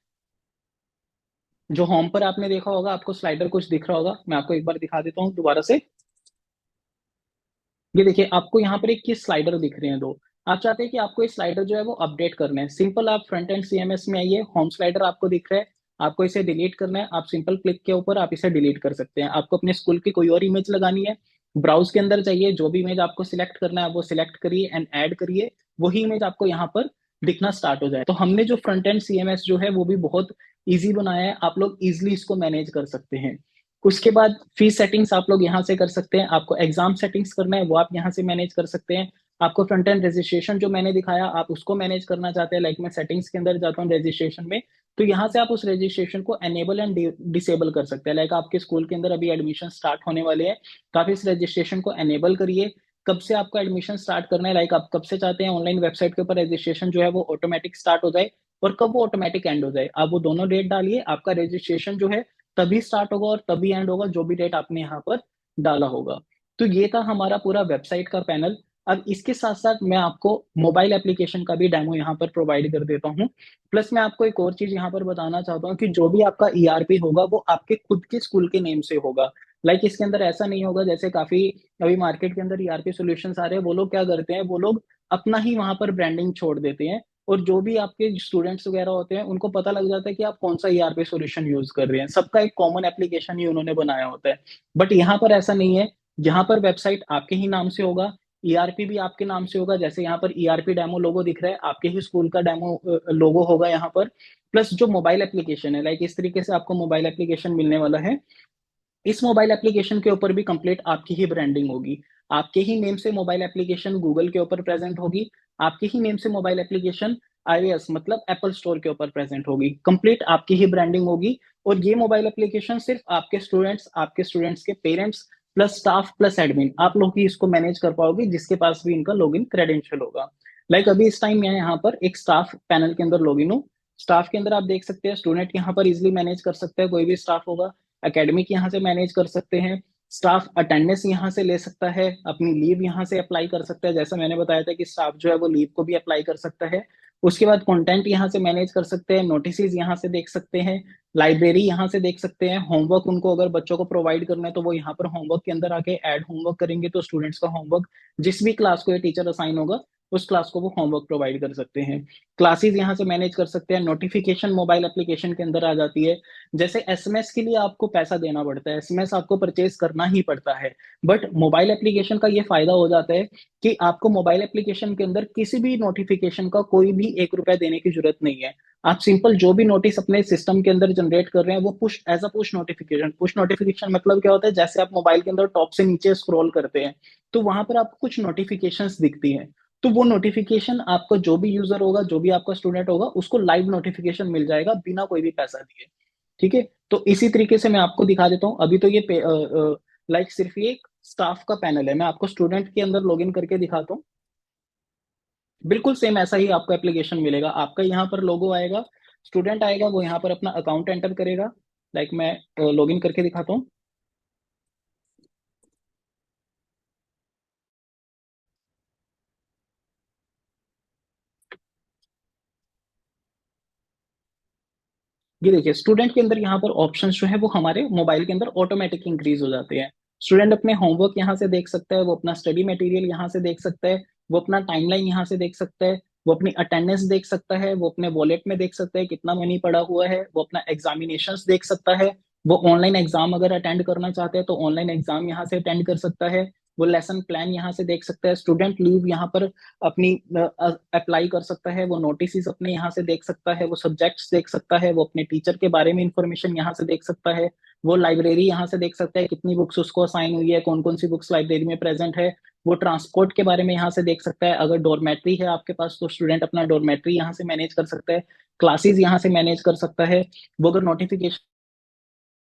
जो होम पर आपने देखा होगा, आपको स्लाइडर कुछ दिख रहा होगा, मैं आपको एक बार दिखा देता हूँ दोबारा से। ये देखिए, आपको यहाँ पर एक ये स्लाइडर दिख रहे हैं दो। आप चाहते हैं कि आपको ये स्लाइडर जो है वो अपडेट करना है, सिंपल आप फ्रंट एंड सीएमएस में आइए, होम स्लाइडर आपको दिख रहा है, आपको इसे डिलीट करना है, आप सिंपल क्लिक के ऊपर आप इसे डिलीट कर सकते हैं। आपको अपने स्कूल की कोई और इमेज लगानी है, ब्राउज के अंदर जाइए, जो भी इमेज आपको सिलेक्ट करना है आप वो सिलेक्ट करिए एंड ऐड करिए, वही इमेज आपको यहाँ पर दिखना स्टार्ट हो जाए। तो हमने जो फ्रंट एंड सीएमएस जो है वो भी बहुत ईजी बनाया है, आप लोग इजिली इसको मैनेज कर सकते हैं। उसके बाद फीस सेटिंग्स आप लोग यहाँ से कर सकते हैं, आपको एग्जाम सेटिंग्स करना है वो आप यहाँ से मैनेज कर सकते हैं। आपको फ्रंट एंड रजिस्ट्रेशन जो मैंने दिखाया आप उसको मैनेज करना चाहते हैं, लाइक मैं सेटिंग्स के अंदर जाता हूँ रजिस्ट्रेशन में, तो यहाँ से आप उस रजिस्ट्रेशन को एनेबल एंड डिसेबल कर सकते हैं। लाइक आपके स्कूल के अंदर अभी एडमिशन स्टार्ट होने वाले हैं, तो आप इस रजिस्ट्रेशन को एनेबल करिए। कब से आपको एडमिशन स्टार्ट करना है, लाइक आप कब से चाहते हैं ऑनलाइन वेबसाइट के ऊपर रजिस्ट्रेशन जो है वो ऑटोमेटिक स्टार्ट हो जाए और कब वो ऑटोमेटिक एंड हो जाए, आप वो दोनों डेट डालिए, आपका रजिस्ट्रेशन जो है तभी स्टार्ट होगा और तभी एंड होगा जो भी डेट आपने यहाँ पर डाला होगा। तो ये था हमारा पूरा वेबसाइट का पैनल। अब इसके साथ साथ मैं आपको मोबाइल एप्लीकेशन का भी डेमो यहाँ पर प्रोवाइड कर देता हूँ। प्लस मैं आपको एक और चीज यहाँ पर बताना चाहता हूँ कि जो भी आपका ईआरपी होगा वो आपके खुद के स्कूल के नेम से होगा। लाइक इसके अंदर ऐसा नहीं होगा जैसे काफी अभी मार्केट के अंदर ईआरपी सॉल्यूशंस आ रहे हैं, वो लोग क्या करते हैं, वो लोग अपना ही वहां पर ब्रांडिंग छोड़ देते हैं और जो भी आपके स्टूडेंट्स वगैरह होते हैं उनको पता लग जाता है कि आप कौन सा ईआरपी सॉल्यूशन यूज कर रहे हैं, सबका एक कॉमन एप्लीकेशन ही उन्होंने बनाया होता है। बट यहाँ पर ऐसा नहीं है, यहाँ पर वेबसाइट आपके ही नाम से होगा, ईआरपी भी आपके नाम से होगा, जैसे यहाँ पर ईआरपी डेमो लोगो दिख रहा है आपके ही स्कूल का डेमो लोगो होगा यहाँ पर। प्लस जो मोबाइल एप्लीकेशन है, लाइक इस तरीके से आपको मोबाइल एप्लीकेशन मिलने वाला है, इस मोबाइल एप्लीकेशन के ऊपर भी कंप्लीट आपकी ही ब्रांडिंग होगी, आपके ही नेम से मोबाइल एप्लीकेशन गूगल के ऊपर प्रेजेंट होगी, आपके ही नेम से मोबाइल एप्लीकेशन आईओएस मतलब एप्पल स्टोर के ऊपर प्रेजेंट होगी, कंप्लीट आपकी ही ब्रांडिंग होगी। और ये मोबाइल एप्लीकेशन सिर्फ आपके स्टूडेंट्स के parents plus staff plus admin आप लोग ही इसको मैनेज कर पाओगे, जिसके पास भी इनका लॉगिन क्रेडेंशियल होगा। लाइक अभी इस टाइम मैं यहाँ पर एक स्टाफ पैनल के अंदर लॉगिन हूँ, स्टाफ के अंदर आप देख सकते हैं स्टूडेंट यहाँ पर इजिली मैनेज कर सकते हैं, कोई भी स्टाफ होगा, एकेडमिक यहाँ से मैनेज कर सकते हैं, स्टाफ अटेंडेंस यहाँ से ले सकता है, अपनी लीव यहाँ से अप्लाई कर सकता है, जैसा मैंने बताया था कि स्टाफ जो है वो लीव को भी अप्लाई कर सकता है। उसके बाद कंटेंट यहाँ से मैनेज कर सकते हैं, नोटिसेस यहाँ से देख सकते हैं, लाइब्रेरी यहाँ से देख सकते हैं, होमवर्क उनको अगर बच्चों को प्रोवाइड करना है तो वो यहाँ पर होमवर्क के अंदर आके ऐड होमवर्क करेंगे, तो स्टूडेंट्स का होमवर्क जिस भी क्लास को ये टीचर असाइन होगा उस क्लास को वो होमवर्क प्रोवाइड कर सकते हैं। क्लासेस यहाँ से मैनेज कर सकते हैं, नोटिफिकेशन मोबाइल एप्लीकेशन के अंदर आ जाती है। जैसे एसएमएस के लिए आपको पैसा देना पड़ता है, एसएमएस आपको परचेज करना ही पड़ता है, बट मोबाइल एप्लीकेशन का ये फायदा हो जाता है कि आपको मोबाइल एप्लीकेशन के अंदर किसी भी नोटिफिकेशन का कोई भी 1 रुपया देने की जरूरत नहीं है। आप सिंपल जो भी नोटिस अपने सिस्टम के अंदर जनरेट कर रहे हैं वो push as a push notification मतलब क्या होता है, जैसे आप मोबाइल के अंदर टॉप से नीचे स्क्रॉल करते हैं तो वहां पर आपको कुछ नोटिफिकेशंस दिखती हैं, तो वो नोटिफिकेशन आपका जो भी यूजर होगा, जो भी आपका स्टूडेंट होगा, उसको लाइव नोटिफिकेशन मिल जाएगा बिना कोई भी पैसा दिए। ठीक है, तो इसी तरीके से मैं आपको दिखा देता हूँ, अभी तो ये लाइक सिर्फ ये एक स्टाफ का पैनल है, मैं आपको स्टूडेंट के अंदर लॉगिन करके दिखाता हूँ। बिल्कुल सेम ऐसा ही आपको एप्लीकेशन मिलेगा, आपका यहाँ पर लोगो आएगा, स्टूडेंट आएगा, वो यहाँ पर अपना अकाउंट एंटर करेगा, लाइक मैं लॉगिन करके दिखाता हूँ। ये देखिए स्टूडेंट के अंदर यहाँ पर ऑप्शंस जो है वो हमारे मोबाइल के अंदर ऑटोमेटिक इंक्रीज हो जाते हैं। स्टूडेंट अपने होमवर्क यहाँ से देख सकता है, वो अपना स्टडी मटेरियल यहाँ से देख सकता है, वो अपना टाइमलाइन यहाँ से देख सकता है, वो अपनी अटेंडेंस देख सकता है, वो अपने वॉलेट में देख सकता है कितना मनी पड़ा हुआ है, वो अपना एग्जामिनेशंस देख सकता है, वो ऑनलाइन एग्जाम अगर अटेंड करना चाहते हैं तो ऑनलाइन एग्जाम यहाँ से अटेंड कर सकता है, वो लेसन प्लान यहाँ से देख सकता है, स्टूडेंट लीव यहाँ पर अपनी अप्लाई कर सकता है, वो नोटिस अपने यहाँ से देख सकता है, वो सब्जेक्ट्स देख सकता है, वो अपने टीचर के बारे में इंफॉर्मेशन यहाँ से देख सकता है, वो लाइब्रेरी यहाँ से देख सकता है कितनी बुक्स उसको असाइन हुई है, कौन कौन सी बुक्स लाइब्रेरी में प्रेजेंट है, वो ट्रांसपोर्ट के बारे में यहाँ से देख सकता है, अगर डोरमेट्री है आपके पास तो स्टूडेंट अपना डोरमेट्री यहाँ से मैनेज कर सकता है, क्लासेस यहाँ से मैनेज कर सकता है, वो अगर नोटिफिकेशन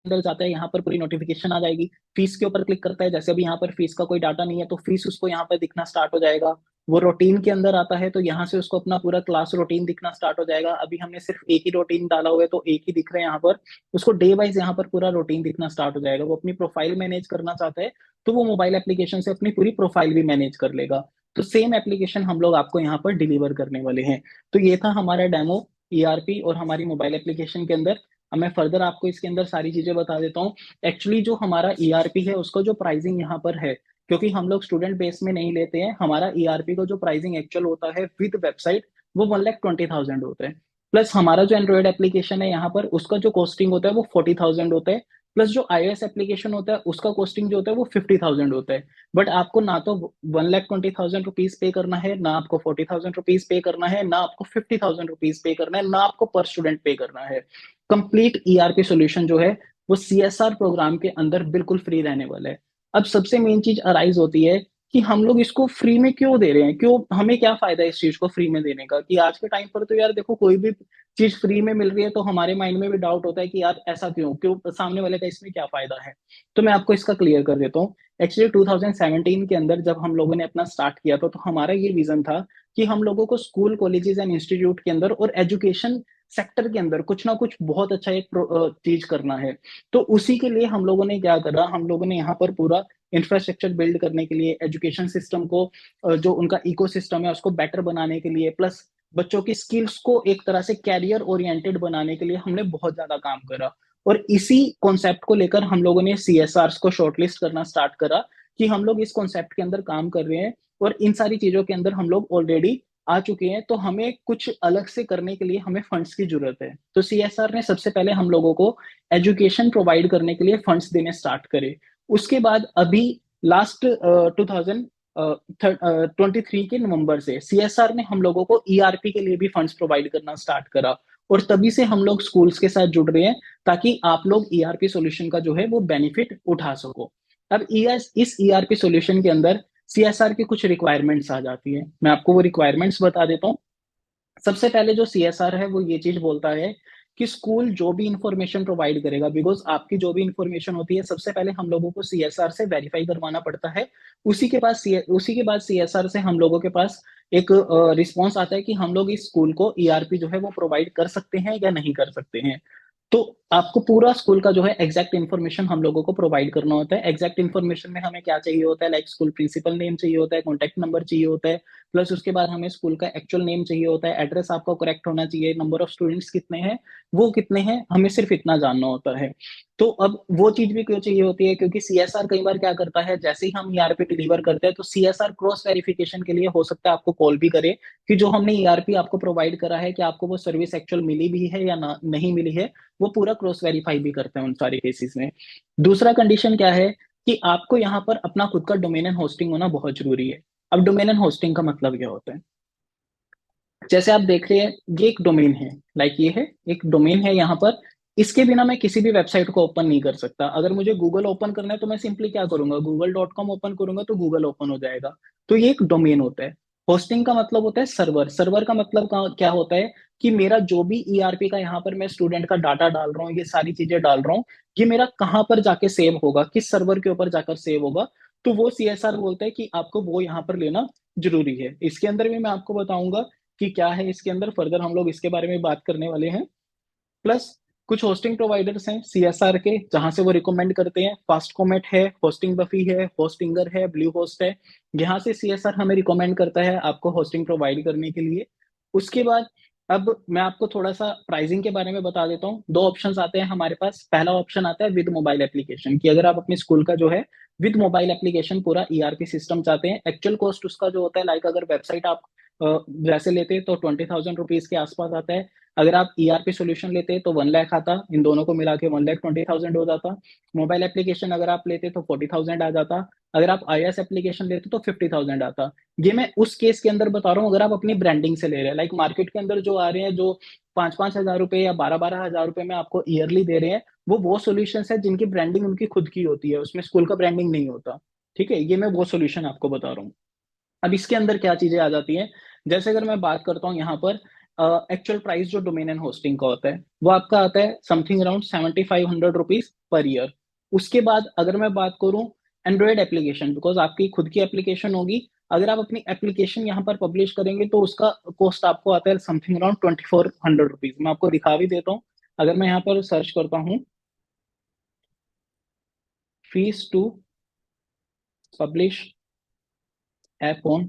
अंदर जाता है यहाँ पर पूरी नोटिफिकेशन आ जाएगी, फीस के ऊपर क्लिक करता है, जैसे अभी यहाँ पर फीस का कोई डाटा नहीं है तो फीस उसको यहाँ पर दिखना स्टार्ट हो जाएगा, वो रूटीन के अंदर आता है तो यहाँ से उसको अपना पूरा क्लास रूटीन दिखना स्टार्ट हो जाएगा, अभी हमने सिर्फ एक ही रूटीन डाला हुआ है तो एक ही दिख रहा है यहाँ पर, उसको डे वाइज यहाँ पर पूरा रूटीन दिखना स्टार्ट हो जाएगा, वो अपनी प्रोफाइल मैनेज करना चाहता है तो वो मोबाइल एप्लीकेशन से अपनी पूरी प्रोफाइल भी मैनेज कर लेगा। तो सेम एप्लीकेशन हम लोग आपको यहाँ पर डिलीवर करने वाले हैं। तो ये था हमारा डेमो ईआरपी और हमारी मोबाइल एप्लीकेशन के अंदर। अब मैं फर्दर आपको इसके अंदर सारी चीजें बता देता हूँ। एक्चुअली जो हमारा ईआरपी है उसका जो प्राइसिंग यहाँ पर है, क्योंकि हम लोग स्टूडेंट बेस में नहीं लेते हैं, हमारा ईआरपी का जो प्राइसिंग एक्चुअल होता है विद वेबसाइट वो 1,20,000 होता है। प्लस हमारा जो एंड्रॉइड एप्लीकेशन है यहाँ पर उसका जो कॉस्टिंग होता है वो 40,000 होता है। प्लस जो iOS एप्लीकेशन होता है उसका कॉस्टिंग जो होता है वो 50,000 होता है। बट आपको ना तो 1,20,000 रुपीज पे करना है, ना आपको 40,000 रुपीज पे करना है, ना आपको 50,000 रुपीज पे करना है, ना आपको पर स्टूडेंट पे करना है। कंप्लीट ईआरपी सॉल्यूशन जो है वो सीएसआर प्रोग्राम के अंदर बिल्कुल फ्री रहने वाला है। अब सबसे मेन चीज अराइज होती है कि हम लोग इसको फ्री में क्यों दे रहे हैं, क्यों, हमें क्या फायदा है इस चीज को फ्री में देने का। कि आज के टाइम पर तो यार देखो, कोई भी चीज फ्री में मिल रही है तो हमारे माइंड में भी डाउट होता है कि यार ऐसा क्यों, क्यों सामने वाले का इसमें क्या फायदा है। तो मैं आपको इसका क्लियर कर देता हूँ। एक्चुअली 2017 के अंदर जब हम लोगों ने अपना स्टार्ट किया था तो हमारा ये विजन था कि हम लोगों को स्कूल कॉलेजेस एंड इंस्टीट्यूट के अंदर और एजुकेशन सेक्टर के अंदर कुछ ना कुछ बहुत अच्छा एक चीज करना है। तो उसी के लिए हम लोगों ने क्या करा, हम लोगों ने यहाँ पर पूरा इंफ्रास्ट्रक्चर बिल्ड करने के लिए, एजुकेशन सिस्टम को जो उनका इकोसिस्टम है उसको बेटर बनाने के लिए, प्लस बच्चों की स्किल्स को एक तरह से कैरियर ओरिएंटेड बनाने के लिए हमने बहुत ज्यादा काम करा। और इसी कॉन्सेप्ट को लेकर हम लोगों ने सीएसआर को शॉर्टलिस्ट करना स्टार्ट करा कि हम लोग इस कॉन्सेप्ट के अंदर काम कर रहे हैं और इन सारी चीजों के अंदर हम लोग ऑलरेडी आ चुके हैं। तो हमें कुछ अलग से करने के लिए हमें फंड्स की जरूरत है। तो सीएसआर ने सबसे पहले हम लोगों को एजुकेशन प्रोवाइड करने के लिए फंड्स देने स्टार्ट करे। उसके बाद अभी लास्ट 2023 के नवंबर से सीएसआर ने हम लोगों को ईआरपी के लिए भी फंड्स प्रोवाइड करना स्टार्ट करा। और तभी से हम लोग स्कूल्स के साथ जुड़ रहे हैं ताकि आप लोग ईआरपी सॉल्यूशन का जो है वो बेनिफिट उठा सको। अब इस ईआरपी सॉल्यूशन के अंदर सीएसआर की कुछ रिक्वायरमेंट्स आ जाती है, मैं आपको वो रिक्वायरमेंट्स बता देता हूँ। सबसे पहले जो सीएसआर है वो ये चीज बोलता है कि स्कूल जो भी इंफॉर्मेशन प्रोवाइड करेगा, बिकॉज आपकी जो भी इंफॉर्मेशन होती है सबसे पहले हम लोगों को सीएसआर से वेरीफाई करवाना पड़ता है। उसी के बाद सीएसआर से हम लोगों के पास एक रिस्पॉन्स आता है कि हम लोग इस स्कूल को ईआरपी जो है वो प्रोवाइड कर सकते हैं या नहीं कर सकते हैं। तो आपको पूरा स्कूल का जो है एग्जैक्ट इन्फॉर्मेशन हम लोगों को प्रोवाइड करना होता है। एग्जैक्ट इन्फॉर्मेशन में हमें क्या चाहिए होता है, लाइक स्कूल प्रिंसिपल नेम चाहिए होता है, कॉन्टैक्ट नंबर चाहिए होता है, प्लस उसके बाद हमें स्कूल का एक्चुअल नेम चाहिए होता है, एड्रेस आपका करेक्ट होना चाहिए, नंबर ऑफ स्टूडेंट्स कितने हैं, वो कितने हैं, हमें सिर्फ इतना जानना होता है। तो अब वो चीज भी क्यों चाहिए होती है, क्योंकि सीएसआर कई बार क्या करता है, जैसे ही हम ईआरपी डिलीवर करते हैं तो सीएसआर क्रॉस वेरिफिकेशन के लिए हो सकता है आपको कॉल भी करे कि जो हमने ईआरपी आपको प्रोवाइड करा है कि आपको वो सर्विस एक्चुअल मिली भी है या ना नहीं मिली है। वो पूरा क्रॉस वेरीफाई भी करते हैं उन सारे केसेस में। दूसरा कंडीशन क्या है कि आपको यहाँ पर अपना खुद का डोमेन एंड होस्टिंग होना बहुत जरूरी है। अब डोमेन एंड होस्टिंग का मतलब क्या होता है, जैसे आप देख रहे हैं ये एक डोमेन है, लाइक ये है एक डोमेन है यहाँ पर। इसके बिना मैं किसी भी वेबसाइट को ओपन नहीं कर सकता। अगर मुझे गूगल ओपन करना है तो मैं सिंपली क्या करूंगा, google.com ओपन करूंगा तो गूगल ओपन हो जाएगा। तो ये एक डोमेन होता है। होस्टिंग का मतलब होता है सर्वर। सर्वर का मतलब क्या होता है कि मेरा जो भी ईआरपी का यहाँ पर मैं स्टूडेंट का डाटा डाल रहा हूँ, ये सारी चीजें डाल रहा हूँ, ये मेरा कहाँ पर जाके सेव होगा, किस सर्वर के ऊपर जाकर सेव होगा। तो वो सीएसआर बोलता है कि आपको वो यहाँ पर लेना जरूरी है। इसके अंदर भी मैं आपको बताऊंगा कि क्या है इसके अंदर, फर्दर हम लोग इसके बारे में बात करने वाले हैं। प्लस कुछ होस्टिंग प्रोवाइडर्स हैं सीएसआर के जहां से वो रिकमेंड करते हैं, फास्ट कॉमेट है, होस्टिंग बफी है, होस्टिंगर है, ब्लू होस्ट है। यहाँ से सीएसआर हमें रिकमेंड करता है आपको होस्टिंग प्रोवाइड करने के लिए। उसके बाद अब मैं आपको थोड़ा सा प्राइसिंग के बारे में बता देता हूँ। दो ऑप्शंस आते हैं हमारे पास। पहला ऑप्शन आता है विद मोबाइल एप्लीकेशन, कि अगर आप अपने स्कूल का जो है विद मोबाइल एप्लीकेशन पूरा ईआरपी सिस्टम चाहते हैं। एक्चुअल कॉस्ट उसका जो होता है, लाइक अगर वेबसाइट आप वैसे लेते हैं तो 20,000 रुपीज के आसपास आता है। अगर आप ईआरपी सॉल्यूशन लेते तो 1 लाख आता, इन दोनों को मिला के 1,20,000 हो जाता। मोबाइल एप्लीकेशन अगर आप लेते तो 40,000 आ जाता। अगर आप आईएएस एप्लीकेशन लेते तो 50,000 आता। ये मैं उस केस के अंदर बता रहा हूँ अगर आप अपनी ब्रांडिंग से ले रहे हैं। लाइक मार्केट के अंदर जो आ रहे हैं, जो 5,000 रुपए या 12,000 रुपए में आपको ईयरली दे रहे हैं, वो सोल्यूशन है जिनकी ब्रांडिंग उनकी खुद की होती है, उसमें स्कूल का ब्रांडिंग नहीं होता। ठीक है, ये मैं वो सोल्यूशन आपको बता रहा हूँ। अब इसके अंदर क्या चीजें आ जाती हैं, जैसे अगर मैं बात करता हूँ यहाँ पर एक्चुअल प्राइस जो डोमेन एंड होस्टिंग का होता है वो आपका आता है something around 7,500 rupees per year. उसके बाद अगर मैं बात करूँ एंड्रॉयड एप्लीकेशन, बिकॉज आपकी खुद की एप्लीकेशन होगी, अगर आप अपनी एप्लीकेशन यहाँ पर पब्लिश करेंगे तो उसका कॉस्ट आपको आता है समथिंग अराउंड 2,400 रुपीज। मैं आपको दिखा भी देता हूँ। अगर मैं यहाँ पर सर्च करता हूँ fees to publish app on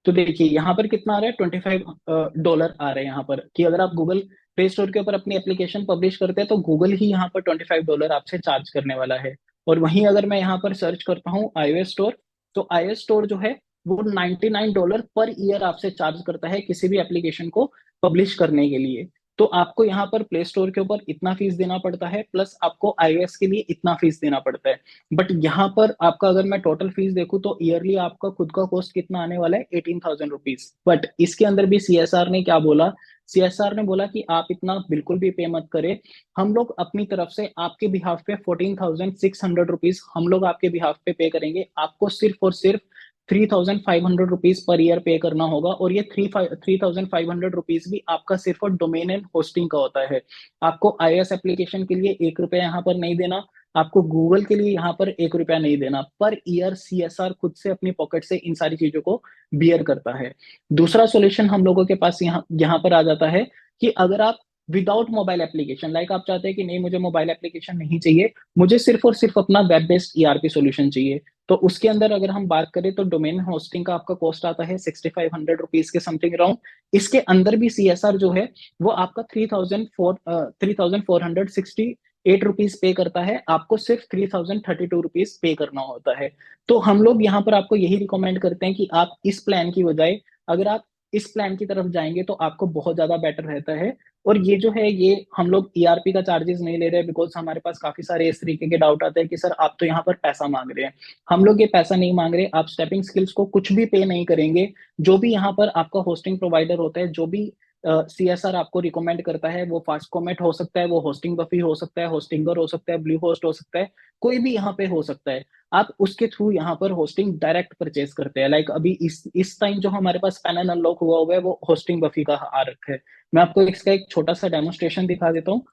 तो देखिए यहाँ पर कितना आ रहा है, $25 आ रहे हैं यहाँ पर, कि अगर आप गूगल प्ले स्टोर के ऊपर अपनी एप्लीकेशन पब्लिश करते हैं तो गूगल ही यहाँ पर $25 आपसे चार्ज करने वाला है। और वहीं अगर मैं यहाँ पर सर्च करता हूँ iOS स्टोर, तो iOS स्टोर जो है वो $99 पर ईयर आपसे चार्ज करता है किसी भी एप्लीकेशन को पब्लिश करने के लिए। तो आपको यहाँ पर प्ले स्टोर के ऊपर इतना फीस देना पड़ता है, प्लस आपको iOS के लिए इतना फीस देना पड़ता है। बट यहाँ पर आपका अगर मैं टोटल फीस देखूँ तो ईयरली आपका खुद का कॉस्ट कितना आने वाला है, 18,000 रुपीज। बट इसके अंदर भी सीएसआर ने क्या बोला, सीएसआर ने बोला कि आप इतना बिल्कुल भी पे मत करें, हम लोग अपनी तरफ से आपके बिहाफ पे 14,600 रुपीज हम लोग आपके बिहाफ पे करेंगे। आपको सिर्फ और सिर्फ 3,500 रुपीज पर ईयर पे करना होगा, और ये 3,500 रुपीज भी आपका सिर्फ और डोमेन एंड होस्टिंग का होता है। आपको iOS एप्लीकेशन के लिए 1 रुपया यहाँ पर नहीं देना, आपको गूगल के लिए यहाँ पर 1 रुपया नहीं देना। पर ईयर सीएसआर खुद से अपनी पॉकेट से इन सारी चीजों को बियर करता है। दूसरा सॉल्यूशन हम लोगों के पास यहाँ यहाँ पर आ जाता है कि अगर आप विदाउट मोबाइल एप्लीकेशन, लाइक आप चाहते हैं कि नहीं मुझे मोबाइल एप्लीकेशन नहीं चाहिए, मुझे सिर्फ और सिर्फ अपना वेब बेस्ड ईआरपी सॉल्यूशन चाहिए, तो उसके अंदर अगर हम बात करें तो डोमेन होस्टिंग का आपका कॉस्ट आता है 6,500 रुपीज के समथिंग अराउंड। इसके अंदर भी सीएसआर जो है वो आपका 3,468 रुपीज पे करता है, आपको सिर्फ 3,032 रुपीज पे करना होता है। तो हम लोग यहाँ पर आपको यही रिकमेंड करते हैं कि आप इस प्लान की बजाय अगर आप इस प्लान की तरफ जाएंगे तो आपको बहुत ज्यादा बेटर रहता है। और ये जो है ये हम लोग ईआरपी का चार्जेस नहीं ले रहे, बिकॉज हमारे पास काफी सारे इस तरीके के डाउट आते हैं कि सर आप तो यहाँ पर पैसा मांग रहे हैं। हम लोग ये पैसा नहीं मांग रहे, आप स्टेपिंग स्किल्स को कुछ भी पे नहीं करेंगे। जो भी यहाँ पर आपका होस्टिंग प्रोवाइडर होता है, जो भी सीएसआर आपको रिकमेंड करता है, वो फास्ट कॉमेट हो सकता है, वो होस्टिंग बफी हो सकता है, होस्टिंगर हो सकता है, ब्लू होस्ट हो सकता है, कोई भी यहाँ पे हो सकता है। आप उसके थ्रू यहाँ पर होस्टिंग डायरेक्ट परचेज करते हैं। लाइक अभी इस टाइम जो हमारे पास पैनल अनलॉक हुआ हुआ है वो होस्टिंग बफी का आ रखा है। मैं आपको इसका एक छोटा सा डेमोस्ट्रेशन दिखा देता हूँ।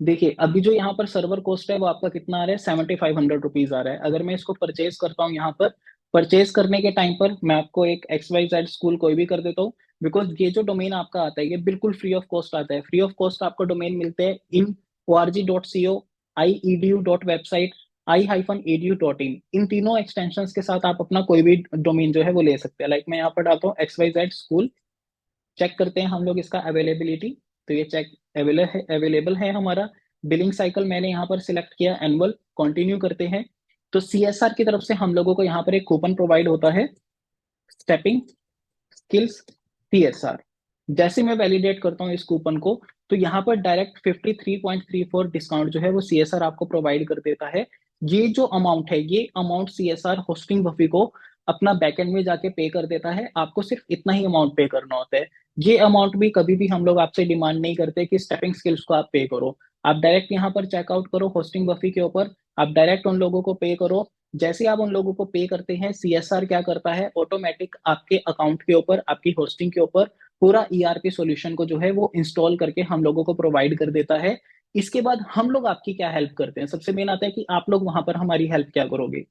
देखिए अभी जो यहाँ पर सर्वर कॉस्ट है वो आपका कितना आ रहा है, 7,500 रुपीज आ रहा है। अगर मैं इसको परचेज करता हूँ यहाँ पर, परचेज करने के टाइम पर मैं आपको एक XYZ स्कूल कोई भी कर देता हूँ, बिकॉज ये जो डोमेन आपका आता है ये बिल्कुल फ्री ऑफ कॉस्ट आता है। फ्री ऑफ कॉस्ट आपको डोमेन मिलते हैं इन org.co, IEDU.website, i-edu.in। इन तीनों एक्सटेंशन के साथ आप अपना कोई भी डोमेन जो है वो ले सकते हैं। लाइक मैं यहाँ पर डालता हूँ XYZ स्कूल, चेक करते हैं हम लोग इसका अवेलेबिलिटी। तो ये चेक अवेलेबल है हमारा। बिलिंग साइकिल मैंने यहाँ पर सिलेक्ट किया एनुअल, कंटिन्यू करते हैं। तो सीएसआर की तरफ से हम लोगों को यहाँ पर एक कूपन प्रोवाइड होता है, स्टेपिंग स्किल्स सीएसआर। जैसे मैं वैलिडेट करता हूँ इस कूपन को, तो यहाँ पर डायरेक्ट 53.34 डिस्काउंट जो है वो सीएसआर आपको प्रोवाइड कर देता है। ये जो अमाउंट है ये अमाउंट सीएसआर होस्टिंग बफी को अपना बैकएंड में जाके पे कर देता है, आपको सिर्फ इतना ही अमाउंट पे करना होता है। ये अमाउंट भी कभी भी हम लोग आपसे डिमांड नहीं करते कि स्टेपिंग स्किल्स को आप पे करो। आप डायरेक्ट यहाँ पर चेकआउट करो होस्टिंग बफी के ऊपर, आप डायरेक्ट उन लोगों को पे करो। जैसे आप उन लोगों को पे करते हैं, सीएसआर क्या करता है, ऑटोमेटिक आपके अकाउंट के ऊपर, आपकी होस्टिंग के ऊपर पूरा ईआरपी सॉल्यूशन को जो है वो इंस्टॉल करके हम लोगों को प्रोवाइड कर देता है। इसके बाद हम लोग आपकी क्या हेल्प करते हैं, सबसे मेन आता है कि आप लोग वहां पर हमारी हेल्प क्या करोगे।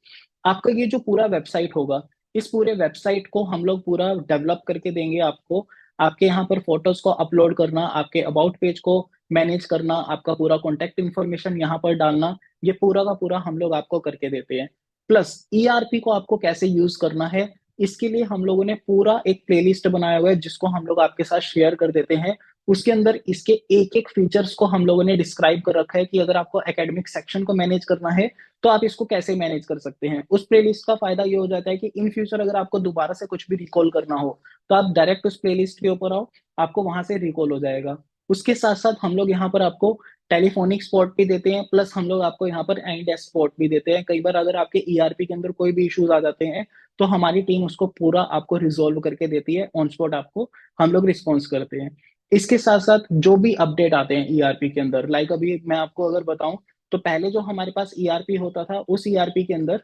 आपका ये जो पूरा वेबसाइट होगा, इस पूरे वेबसाइट को हम लोग पूरा डेवलप करके देंगे आपको। आपके यहाँ पर फोटोज को अपलोड करना, आपके अबाउट पेज को मैनेज करना, आपका पूरा कॉन्टेक्ट इन्फॉर्मेशन यहाँ पर डालना, ये पूरा का पूरा हम लोग आपको करके देते हैं। प्लस ईआरपी को आपको कैसे यूज करना है, इसके लिए हम लोगों ने पूरा एक प्लेलिस्ट बनाया हुआ है जिसको हम लोग आपके साथ शेयर कर देते हैं। उसके अंदर इसके एक एक फीचर्स को हम लोगों ने डिस्क्राइब कर रखा है कि अगर आपको एकेडमिक सेक्शन को मैनेज करना है तो आप इसको कैसे मैनेज कर सकते हैं। उस प्लेलिस्ट का फायदा ये हो जाता है कि इन फ्यूचर अगर आपको दोबारा से कुछ भी रिकॉल करना हो तो आप डायरेक्ट उस प्लेलिस्ट के ऊपर आओ, आपको वहां से रिकॉल हो जाएगा। उसके साथ साथ हम लोग यहाँ पर आपको टेलीफोनिक सपोर्ट भी देते हैं, प्लस हम लोग आपको यहाँ पर एंड डेस्क सपोर्ट भी देते हैं। कई बार अगर आपके ईआरपी के अंदर कोई भी इश्यूज आ जाते हैं तो हमारी टीम उसको पूरा आपको रिजोल्व करके देती है, ऑन स्पॉट आपको हम लोग रिस्पॉन्स करते हैं। इसके साथ साथ जो भी अपडेट आते हैं ईआरपी के अंदर, लाइक अभी मैं आपको अगर बताऊं तो पहले जो हमारे पास ईआरपी होता था उस ईआरपी के अंदर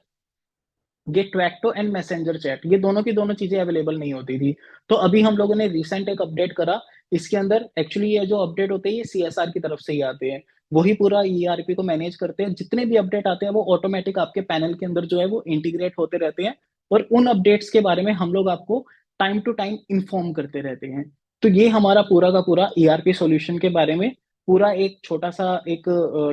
ये ट्रैक्टो एंड मैसेंजर चैट, ये दोनों की दोनों चीजें अवेलेबल नहीं होती थी। तो अभी हम लोगों ने रिसेंट एक अपडेट करा, इसके अंदर एक्चुअली ये जो अपडेट होते हैं ये सीएसआर की तरफ से ही आते हैं। वही पूरा ईआरपी को मैनेज करते हैं, जितने भी अपडेट आते हैं वो ऑटोमेटिक आपके पैनल के अंदर जो है वो इंटीग्रेट होते रहते हैं। और उन अपडेट्स के बारे में हम लोग आपको टाइम टू टाइम इंफॉर्म करते रहते हैं। तो ये हमारा पूरा का पूरा ईआरपी सॉल्यूशन के बारे में पूरा एक छोटा सा एक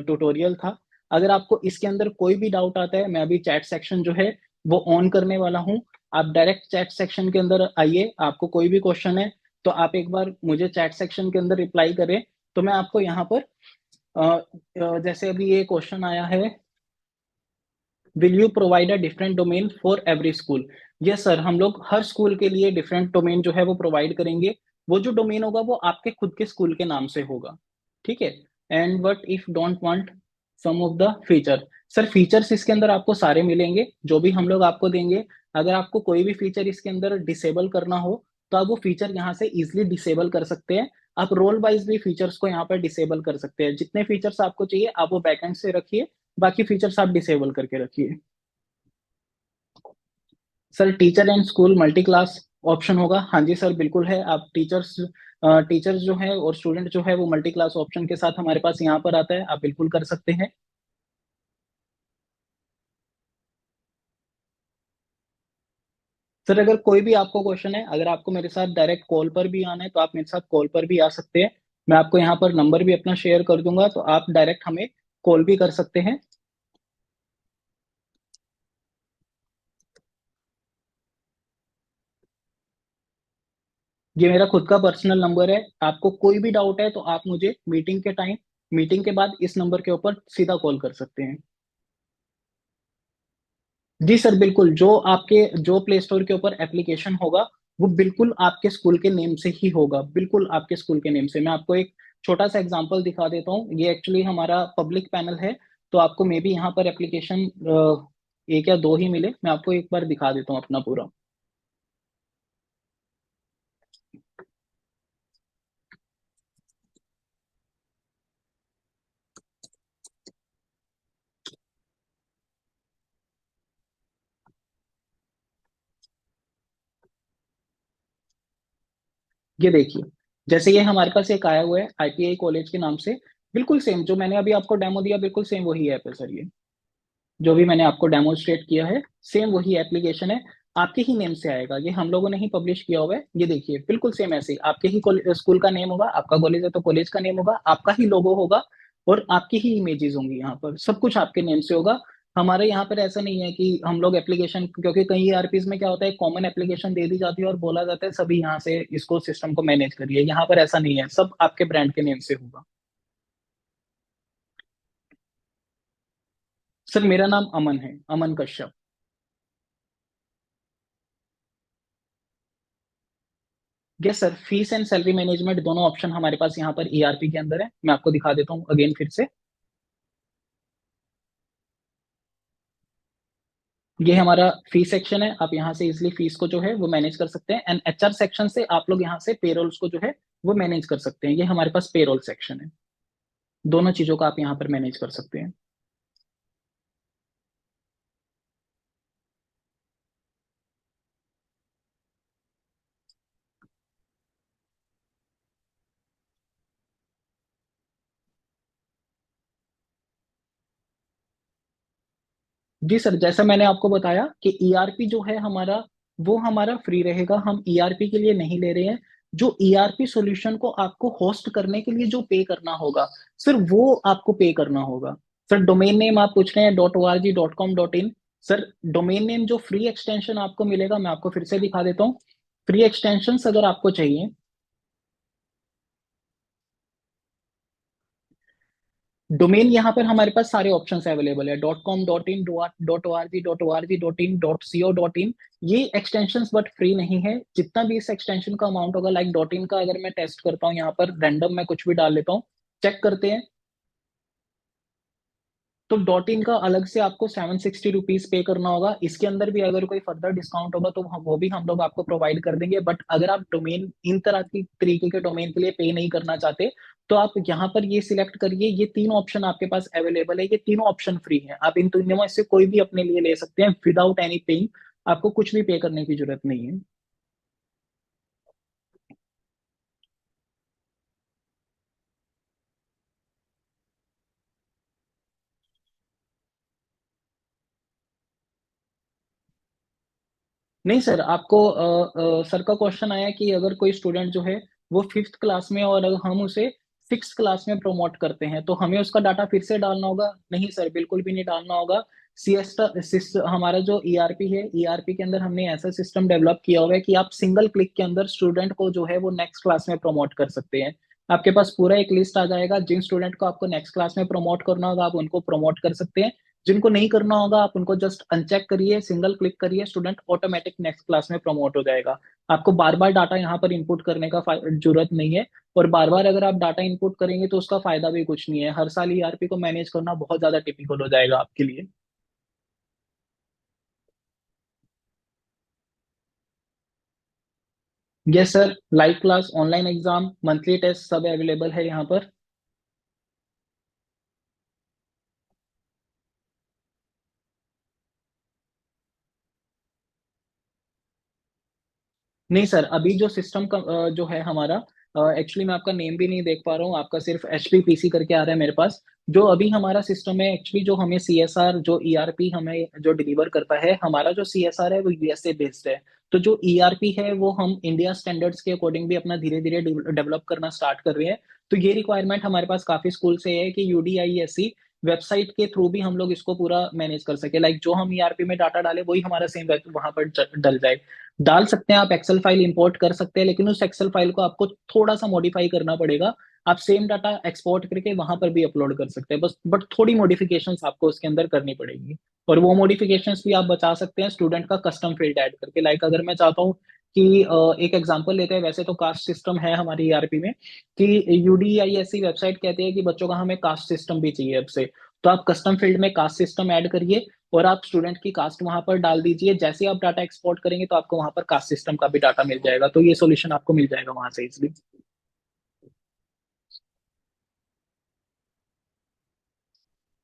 ट्यूटोरियल था। अगर आपको इसके अंदर कोई भी डाउट आता है, मैं अभी चैट सेक्शन जो है वो ऑन करने वाला हूँ। आप डायरेक्ट चैट सेक्शन के अंदर आइए, आपको कोई भी क्वेश्चन है तो आप एक बार मुझे चैट सेक्शन के अंदर रिप्लाई करें। तो मैं आपको यहाँ पर जैसे अभी ये क्वेश्चन आया है, will you provide a different domain for every school. Yes sir, हम लोग हर स्कूल के लिए डिफरेंट डोमेन जो है वो प्रोवाइड करेंगे। वो जो डोमेन होगा वो आपके खुद के स्कूल के नाम से होगा, ठीक है। And what if don't want some of the feature. Sir features इसके अंदर आपको सारे मिलेंगे जो भी हम लोग आपको देंगे। अगर आपको कोई भी फीचर इसके अंदर डिसेबल करना हो तो आप वो फीचर यहाँ से इजिली डिसेबल कर सकते हैं। आप रोल वाइज भी फीचर्स को यहाँ पर डिसेबल कर सकते हैं। जितने फीचर्स आपको चाहिए आप वो बैकएंड से रखिए, बाकी फीचर्स आप डिसेबल करके रखिए। Sir teacher and school multi class option होगा, हाँ जी सर बिल्कुल है। आप टीचर्स जो है और स्टूडेंट जो है वो मल्टी क्लास ऑप्शन के साथ हमारे पास यहाँ पर आता है, आप बिल्कुल कर सकते हैं। सर अगर कोई भी आपको क्वेश्चन है, अगर आपको मेरे साथ डायरेक्ट कॉल पर भी आना है तो आप मेरे साथ कॉल पर भी आ सकते हैं। मैं आपको यहाँ पर नंबर भी अपना शेयर कर दूंगा, तो आप डायरेक्ट हमें कॉल भी कर सकते हैं। ये मेरा खुद का पर्सनल नंबर है। आपको कोई भी डाउट है तो आप मुझे मीटिंग के बाद इस नंबर के ऊपर सीधा कॉल कर सकते हैं। जी सर बिल्कुल, जो प्ले स्टोर के ऊपर एप्लीकेशन होगा वो बिल्कुल आपके स्कूल के नेम से ही होगा, बिल्कुल आपके स्कूल के नेम से। मैं आपको एक छोटा सा एग्जांपल दिखा देता हूँ। ये एक्चुअली हमारा पब्लिक पैनल है, तो आपको मे बी यहाँ पर एप्लीकेशन एक या दो ही मिले। मैं आपको एक बार दिखा देता हूँ अपना पूरा। ये देखिए, जैसे ये हमारे पास एक आया हुआ है आईटीआई कॉलेज के नाम से, बिल्कुल सेम जो मैंने अभी आपको डेमो दिया, बिल्कुल सेम वही ऐप है सर। ये जो भी मैंने आपको डेमोन्स्ट्रेट किया है सेम वही एप्लीकेशन है। आपके ही नेम से आएगा, ये हम लोगों ने ही पब्लिश किया हुआ है। ये देखिए बिल्कुल सेम ऐसे ही आपके ही स्कूल का नेम होगा, आपका कॉलेज है तो कॉलेज का नेम होगा, आपका ही लोगो होगा और आपकी ही इमेजेस होंगी। यहाँ पर सब कुछ आपके नेम से होगा। हमारे यहाँ पर ऐसा नहीं है कि हम लोग एप्लीकेशन, क्योंकि कई ईआरपीज में क्या होता है, कॉमन एप्लीकेशन दे दी जाती है और बोला जाता है सभी यहाँ से इसको सिस्टम को मैनेज करिए। यहाँ पर ऐसा नहीं है, सब आपके ब्रांड के नेम से होगा। सर मेरा नाम अमन है, Aman Kashyap. Yes sir, fees and salary management दोनों ऑप्शन हमारे पास यहाँ पर ईआरपी के अंदर है। मैं आपको दिखा देता हूँ अगेन फिर से। ये हमारा फीस सेक्शन है, आप यहाँ से इजिली फीस को जो है वो मैनेज कर सकते हैं। एंड एचआर सेक्शन से आप लोग यहाँ से पेरोल्स को जो है वो मैनेज कर सकते हैं। ये हमारे पास पेरोल सेक्शन है। दोनों चीजों का आप यहाँ पर मैनेज कर सकते हैं। जी सर, जैसा मैंने आपको बताया कि ईआरपी जो है हमारा, वो हमारा फ्री रहेगा। हम ईआरपी के लिए नहीं ले रहे हैं। जो ईआरपी सॉल्यूशन को आपको होस्ट करने के लिए जो पे करना होगा सर, वो आपको पे करना होगा। सर डोमेन नेम आप पूछ रहे हैं .org.com.in। सर डोमेन नेम जो फ्री एक्सटेंशन आपको मिलेगा, मैं आपको फिर से दिखा देता हूँ। फ्री एक्सटेंशन अगर आपको चाहिए, डोमेन यहाँ पर हमारे पास सारे ऑप्शंस अवेलेबल है। .com.in, .org.in, .co.in। ये एक्सटेंशंस बट फ्री नहीं है। जितना भी इस एक्सटेंशन का अमाउंट होगा, लाइक डॉट इन का अगर मैं टेस्ट करता हूँ यहाँ पर रैंडम मैं कुछ भी डाल लेता हूँ, चेक करते हैं। तो डॉट इन का अलग से आपको ₹760 पे करना होगा। इसके अंदर भी अगर कोई फर्दर डिस्काउंट होगा तो वो भी हम लोग आपको प्रोवाइड कर देंगे। बट अगर आप डोमेन इन तरह की तरीके के डोमेन के लिए पे नहीं करना चाहते तो आप यहाँ पर ये सिलेक्ट करिए। ये तीन ऑप्शन आपके पास अवेलेबल है, ये तीनों ऑप्शन फ्री है। आप इन तीनों में से कोई भी अपने लिए ले सकते हैं विदाउट एनी पेइंग। आपको कुछ भी पे करने की जरूरत नहीं है। नहीं सर, आपको सर का क्वेश्चन आया कि अगर कोई स्टूडेंट जो है वो फिफ्थ क्लास में और अगर हम उसे फिक्स क्लास में प्रमोट करते हैं, तो हमें उसका डाटा फिर से डालना होगा? नहीं सर, बिल्कुल भी नहीं डालना होगा। हमारा जो ईआरपी है, ईआरपी के अंदर हमने ऐसा सिस्टम डेवलप किया हुआ है कि आप सिंगल क्लिक के अंदर स्टूडेंट को जो है वो नेक्स्ट क्लास में प्रमोट कर सकते हैं। आपके पास पूरा एक लिस्ट आ जाएगा, जिन स्टूडेंट को आपको नेक्स्ट क्लास में प्रमोट करना होगा आप उनको प्रमोट कर सकते हैं। जिनको नहीं करना होगा आप उनको जस्ट अनचेक करिए, सिंगल क्लिक करिए, स्टूडेंट ऑटोमेटिक नेक्स्ट क्लास में प्रमोट हो जाएगा। आपको बार बार डाटा यहाँ पर इनपुट करने का जरूरत नहीं है। और बार बार अगर आप डाटा इनपुट करेंगे तो उसका फायदा भी कुछ नहीं है, हर साल ईआरपी को मैनेज करना बहुत ज्यादा टिपिकल हो जाएगा आपके लिए। Yes sir, live class, online exam, monthly test सब अवेलेबल है यहाँ पर। नहीं सर, अभी जो सिस्टम का जो है हमारा, एक्चुअली मैं आपका नेम भी नहीं देख पा रहा हूँ, आपका सिर्फ HPPC करके आ रहा है मेरे पास। जो अभी हमारा सिस्टम है एक्चुअली, जो हमें सीएसआर, जो ईआरपी हमें जो डिलीवर करता है, हमारा जो सीएसआर है वो यूएसए बेस्ड है। तो जो ईआरपी है वो हम इंडिया स्टैंडर्ड्स के अकॉर्डिंग भी अपना धीरे धीरे डेवलप करना स्टार्ट कर रहे हैं। तो ये रिक्वायरमेंट हमारे पास काफी स्कूल से है कि यूडीआईएससी वेबसाइट के थ्रू भी हम लोग इसको पूरा मैनेज कर सके, लाइक जो हम ईआरपी में डाटा डाले वही हमारा सेम वहां पर डल जाए। डाल सकते हैं आप, एक्सेल फाइल इंपोर्ट कर सकते हैं, लेकिन उस एक्सेल फाइल को आपको थोड़ा सा मॉडिफाई करना पड़ेगा। आप सेम डाटा एक्सपोर्ट करके वहां पर भी अपलोड कर सकते हैं, बस बट थोड़ी मॉडिफिकेशंस आपको उसके अंदर करनी पड़ेगी। और वो मॉडिफिकेशंस भी आप बचा सकते हैं स्टूडेंट का कस्टम फील्ड ऐड करके, लाइक अगर मैं चाहता हूँ कि एक एग्जांपल लेते हैं, वैसे तो कास्ट सिस्टम है हमारी ईआरपी में कि यूडीआईएससी वेबसाइट कहती है कि बच्चों का हमें कास्ट सिस्टम भी चाहिए अब से। तो आप कस्टम फील्ड में कास्ट सिस्टम ऐड करिए और आप स्टूडेंट की कास्ट वहां पर डाल दीजिए, जैसे ही आप डाटा एक्सपोर्ट करेंगे तो आपको वहां पर कास्ट सिस्टम का भी डाटा मिल जाएगा, तो ये सॉल्यूशन आपको मिल जाएगा वहां से इसलिए।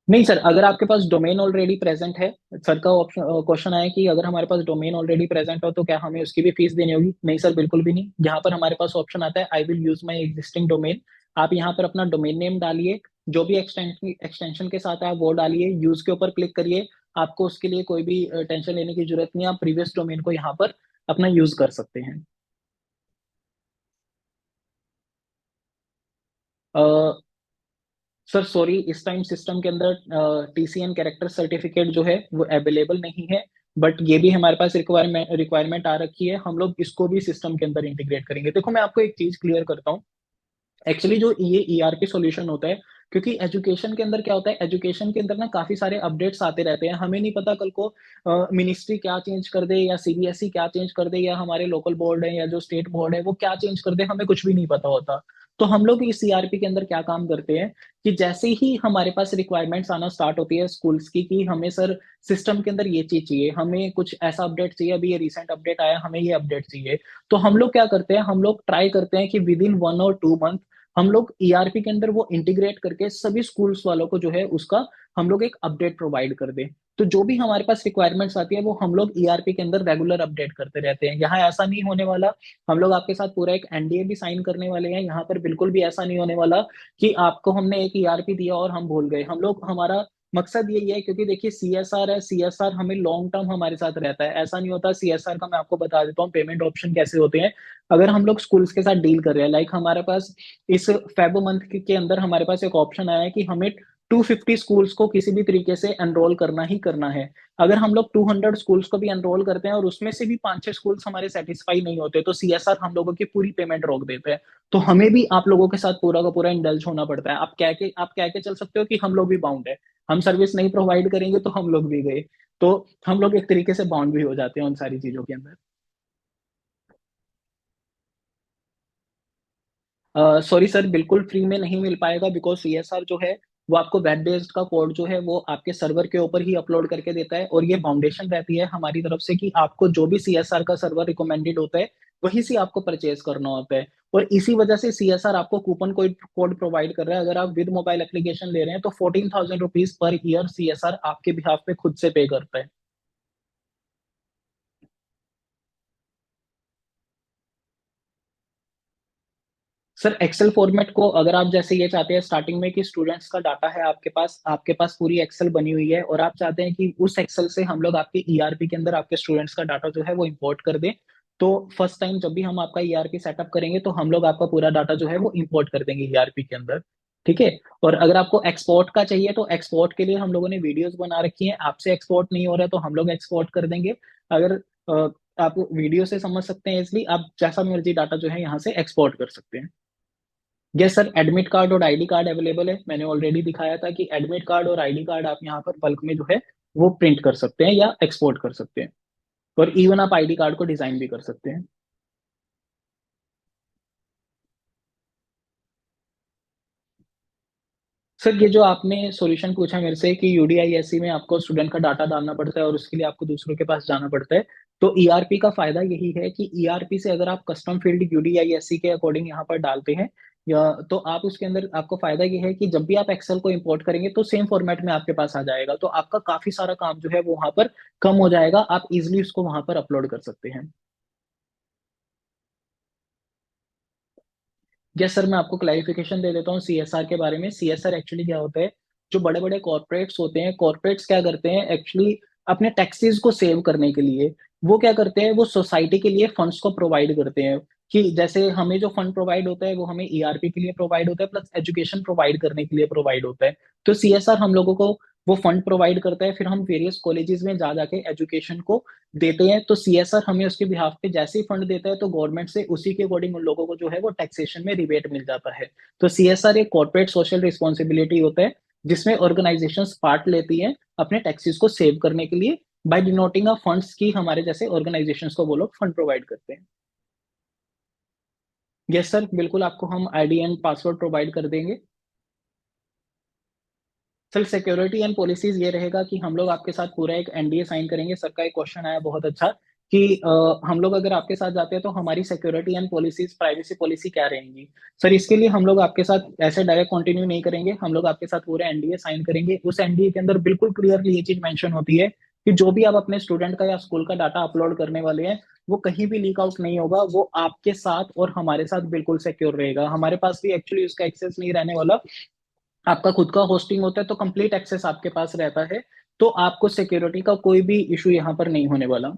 नहीं सर, अगर आपके पास डोमेन ऑलरेडी प्रेजेंट है, सर का ऑप्शन क्वेश्चन आया कि अगर हमारे पास डोमेन ऑलरेडी प्रेजेंट हो तो क्या हमें उसकी भी फीस देनी होगी? नहीं सर, बिल्कुल भी नहीं। यहाँ पर हमारे पास ऑप्शन आता है I will use my existing domain. आप यहाँ पर अपना डोमेन नेम डालिए, जो भी एक्सटेंशन के साथ है आप वो डालिए, यूज के ऊपर क्लिक करिए। आपको उसके लिए कोई भी टेंशन लेने की जरूरत नहीं है, आप प्रीवियस डोमेन को यहाँ पर अपना यूज कर सकते हैं। सर सॉरी, इस टाइम सिस्टम के अंदर टीसीएन कैरेक्टर सर्टिफिकेट जो है वो अवेलेबल नहीं है। बट ये भी हमारे पास रिक्वायरमेंट रिक्वायरमेंट आ रखी है, हम लोग इसको भी सिस्टम के अंदर इंटीग्रेट करेंगे। देखो मैं आपको एक चीज क्लियर करता हूँ, एक्चुअली जो ये ईआरपी सॉल्यूशन होता है, क्योंकि एजुकेशन के अंदर क्या होता है, एजुकेशन के अंदर ना काफी सारे अपडेट्स आते रहते हैं, हमें नहीं पता कल को मिनिस्ट्री क्या चेंज कर दे या सीबीएसई क्या चेंज कर दे या हमारे लोकल बोर्ड है या जो स्टेट बोर्ड है वो क्या चेंज कर दे, हमें कुछ भी नहीं पता होता। तो हम लोग इस सीआरपी के अंदर क्या काम करते हैं कि जैसे ही हमारे पास रिक्वायरमेंट्स आना स्टार्ट होती है स्कूल्स की कि हमें सर सिस्टम के अंदर ये चीज चाहिए, हमें कुछ ऐसा अपडेट चाहिए, अभी ये रिसेंट अपडेट आया, हमें ये अपडेट चाहिए। तो हम लोग क्या करते हैं, हम लोग ट्राई करते हैं कि विद इन 1 और 2 मंथ हम लोग ईआरपी के अंदर वो इंटीग्रेट करके सभी स्कूल्स वालों को जो है उसका हम लोग एक अपडेट प्रोवाइड कर दें। तो जो भी हमारे पास रिक्वायरमेंट्स आती है वो हम लोग ईआरपी के अंदर रेगुलर अपडेट करते रहते हैं। यहाँ ऐसा नहीं होने वाला, हम लोग आपके साथ पूरा एक एनडीए भी साइन करने वाले हैं, यहाँ पर बिल्कुल भी ऐसा नहीं होने वाला कि आपको हमने एक ईआरपी दिया और हम भूल गए। हम लोग, हमारा मकसद यही है, क्योंकि देखिए सीएसआर है, सीएसआर हमें लॉन्ग टर्म हमारे साथ रहता है, ऐसा नहीं होता। सीएसआर का मैं आपको बता देता हूँ पेमेंट ऑप्शन कैसे होते हैं। अगर हम लोग स्कूल्स के साथ डील कर रहे हैं, लाइक हमारे पास इस फेब मंथ के अंदर हमारे पास एक ऑप्शन आया है कि हमें 250 स्कूल्स को किसी भी तरीके से एनरोल करना ही करना है। अगर हम लोग 200 स्कूल्स को भी एनरोल करते हैं और उसमें से भी 5-6 स्कूल्स हमारे सेटिस्फाई नहीं होते तो सीएसआर हम लोगों की पूरी पेमेंट रोक देते हैं। तो हमें भी आप लोगों के साथ पूरा का पूरा इंडल्ज होना पड़ता है। आप कह के चल सकते हो कि हम लोग भी बाउंड है, हम सर्विस नहीं प्रोवाइड करेंगे तो हम लोग भी गए। तो हम लोग एक तरीके से बाउंड भी हो जाते हैं उन सारी चीजों के अंदर। सॉरी सर, बिल्कुल फ्री में नहीं मिल पाएगा, बिकॉज सीएसआर जो है वो आपको वेब बेस्ड का कोड जो है वो आपके सर्वर के ऊपर ही अपलोड करके देता है, और ये फाउंडेशन रहती है हमारी तरफ से कि आपको जो भी सीएसआर का सर्वर रिकमेंडेड होता है वही से आपको परचेज करना होता है। और इसी वजह से सीएसआर आपको कूपन कोड कोड प्रोवाइड कर रहा है, अगर आप विद मोबाइल एप्लीकेशन ले रहे हैं तो 14,000 रुपीज पर ईयर सीएसआर आपके बिहाफ पे खुद से पे करता है। सर एक्सेल फॉर्मेट को अगर आप जैसे ये चाहते हैं स्टार्टिंग में कि स्टूडेंट्स का डाटा है आपके पास पूरी एक्सेल बनी हुई है और आप चाहते हैं कि उस एक्सेल से हम लोग आपके ईआरपी के अंदर आपके स्टूडेंट्स का डाटा जो है वो इंपोर्ट कर दें, तो फर्स्ट टाइम जब भी हम आपका ईआरपी सेटअप करेंगे तो हम लोग आपका पूरा डाटा जो है वो इंपोर्ट कर देंगे ईआरपी के अंदर। ठीक है। और अगर आपको एक्सपोर्ट का चाहिए तो एक्सपोर्ट के लिए हम लोगों ने वीडियोस बना रखी हैं, आपसे एक्सपोर्ट नहीं हो रहा है तो हम लोग एक्सपोर्ट कर देंगे। अगर आप वीडियो से समझ सकते हैं इसलिए आप जैसा मर्जी डाटा जो है यहाँ से एक्सपोर्ट कर सकते हैं। यस सर, एडमिट कार्ड और आईडी कार्ड अवेलेबल है, मैंने ऑलरेडी दिखाया था कि एडमिट कार्ड और आईडी कार्ड आप यहाँ पर बल्क में जो है वो प्रिंट कर सकते हैं या एक्सपोर्ट कर सकते हैं। और इवन आप आईडी कार्ड को डिजाइन भी कर सकते हैं। सर ये जो आपने सॉल्यूशन पूछा मेरे से कि यूडीआईएससी में आपको स्टूडेंट का डाटा डालना पड़ता है और उसके लिए आपको दूसरों के पास जाना पड़ता है, तो ईआरपी का फायदा यही है कि ईआरपी से अगर आप कस्टम फील्ड यूडीआईएससी के अकॉर्डिंग यहाँ पर डालते हैं या तो आप उसके अंदर आपको फायदा ये है कि जब भी आप एक्सेल को इंपोर्ट करेंगे तो सेम फॉर्मेट में आपके पास आ जाएगा, तो आपका काफी सारा काम जो है वो वहां पर कम हो जाएगा, आप इजिली उसको वहां पर अपलोड कर सकते हैं। यस सर, मैं आपको क्लैरिफिकेशन दे देता हूँ सीएसआर के बारे में। सीएसआर एक्चुअली क्या होता है, जो बड़े बड़े कॉर्पोरेट्स होते हैं, कॉर्पोरेट्स क्या करते हैं एक्चुअली अपने टैक्सेस को सेव करने के लिए वो क्या करते हैं, वो सोसाइटी के लिए फंड्स को प्रोवाइड करते हैं। कि जैसे हमें जो फंड प्रोवाइड होता है वो हमें ईआरपी के लिए प्रोवाइड होता है प्लस एजुकेशन प्रोवाइड करने के लिए प्रोवाइड होता है। तो सीएसआर हम लोगों को वो फंड प्रोवाइड करता है, फिर हम वेरियस कॉलेजेस में जा जाके एजुकेशन को देते हैं, तो सीएसआर हमें उसके बिहाफ पे जैसे ही फंड देता है तो गवर्नमेंट से उसी के अकॉर्डिंग उन लोगों को जो है वो टैक्सेशन में रिबेट मिल जाता है। तो सीएसआर एक कॉर्पोरेट सोशल रिस्पॉन्सिबिलिटी होता है जिसमें ऑर्गेनाइजेशंस पार्ट लेती हैं अपने टैक्सेस को सेव करने के लिए बाय डिनोटिंग ऑफ फंड्स की हमारे जैसे ऑर्गेनाइजेशंस को वो लोग फंड प्रोवाइड करते हैं। यस सर, बिल्कुल आपको हम आईडी एंड पासवर्ड प्रोवाइड कर देंगे। सर सिक्योरिटी एंड पॉलिसीज ये रहेगा कि हम लोग आपके साथ पूरा एक एनडीए साइन करेंगे। सर का एक क्वेश्चन आया बहुत अच्छा कि हम लोग अगर आपके साथ जाते हैं तो हमारी security and policies privacy policy क्या रहेंगी। सर इसके लिए हम लोग आपके साथ ऐसे डायरेक्ट कंटिन्यू नहीं करेंगे, हम लोग आपके साथ पूरा एनडीए साइन करेंगे। उस एनडीए के अंदर बिल्कुल क्लियरली ये चीज मेंशन होती है कि जो भी आप अपने स्टूडेंट का या स्कूल का डाटा अपलोड करने वाले हैं वो कहीं भी लीक आउट नहीं होगा, वो आपके साथ और हमारे साथ बिल्कुल सिक्योर रहेगा। हमारे पास भी एक्चुअली उसका एक्सेस नहीं रहने वाला, आपका खुद का होस्टिंग होता है तो कंप्लीट एक्सेस आपके पास रहता है, तो आपको सिक्योरिटी का कोई भी इशू यहाँ पर नहीं होने वाला।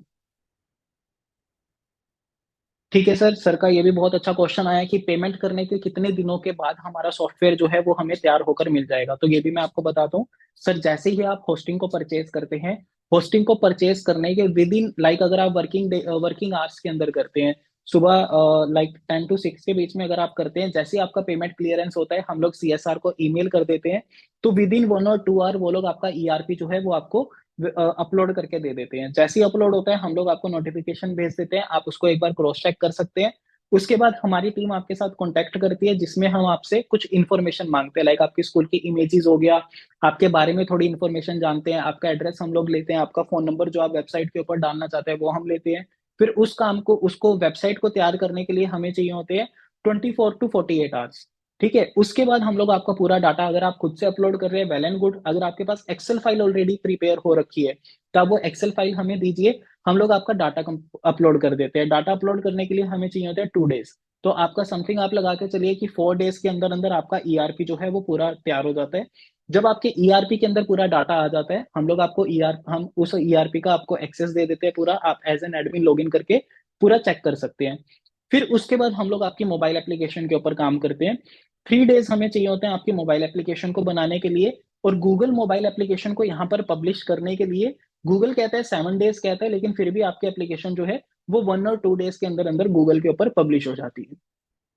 ठीक है सर, सर का ये भी बहुत अच्छा क्वेश्चन आया कि पेमेंट करने के कितने दिनों के बाद हमारा सॉफ्टवेयर जो है वो हमें तैयार होकर मिल जाएगा, तो ये भी मैं आपको बताता हूँ। सर जैसे ही आप होस्टिंग को परचेज करते हैं, होस्टिंग को परचेज करने के विद इन लाइक अगर आप वर्किंग आवर्स के अंदर करते हैं, सुबह लाइक 10 to 6 के बीच में अगर आप करते हैं, जैसे ही आपका पेमेंट क्लियरेंस होता है हम लोग सीएसआर को ईमेल कर देते हैं, तो विद इन 1 or 2 आवर वो लोग आपका ईआरपी जो है वो आपको अपलोड करके दे देते हैं। जैसे ही अपलोड होता है हम लोग आपको नोटिफिकेशन भेज देते हैं, आप उसको एक बार क्रॉस चेक कर सकते हैं। उसके बाद हमारी टीम आपके साथ कांटेक्ट करती है जिसमें हम आपसे कुछ इन्फॉर्मेशन मांगते हैं, लाइक आपकी स्कूल की इमेजेस हो गया, आपके बारे में थोड़ी इन्फॉर्मेशन जानते हैं, आपका एड्रेस हम लोग लेते हैं, आपका फोन नंबर जो आप वेबसाइट के ऊपर डालना चाहते हैं वो हम लेते हैं। फिर उस काम को उसको वेबसाइट को तैयार करने के लिए हमें चाहिए होते हैं 24 to 48 आवर्स। ठीक है, उसके बाद हम लोग आपका पूरा डाटा अगर आप खुद से अपलोड कर रहे हैं वेल एंड गुड, अगर आपके पास एक्सेल फाइल ऑलरेडी प्रिपेयर हो रखी है तो आप वो एक्सेल फाइल हमें दीजिए, हम लोग आपका डाटा अपलोड कर देते हैं। डाटा अपलोड करने के लिए हमें चाहिए होता है 2 डेज, तो आपका समथिंग आप लगा के चलिए कि 4 डेज के अंदर अंदर आपका ईआरपी जो है वो पूरा तैयार हो जाता है। जब आपके ईआरपी के अंदर पूरा डाटा आ जाता है हम लोग आपको हम उस ईआरपी का आपको एक्सेस दे देते हैं पूरा, आप as an admin log in करके पूरा चेक कर सकते हैं। फिर उसके बाद हम लोग आपकी मोबाइल एप्लीकेशन के ऊपर काम करते हैं। 3 डेज हमें चाहिए होते हैं आपकी मोबाइल एप्लीकेशन को बनाने के लिए, और गूगल मोबाइल एप्लीकेशन को यहाँ पर पब्लिश करने के लिए गूगल कहता है 7 डेज कहता है, लेकिन फिर भी आपकी एप्लीकेशन जो है वो 1 or 2 डेज के अंदर अंदर गूगल के ऊपर पब्लिश हो जाती है।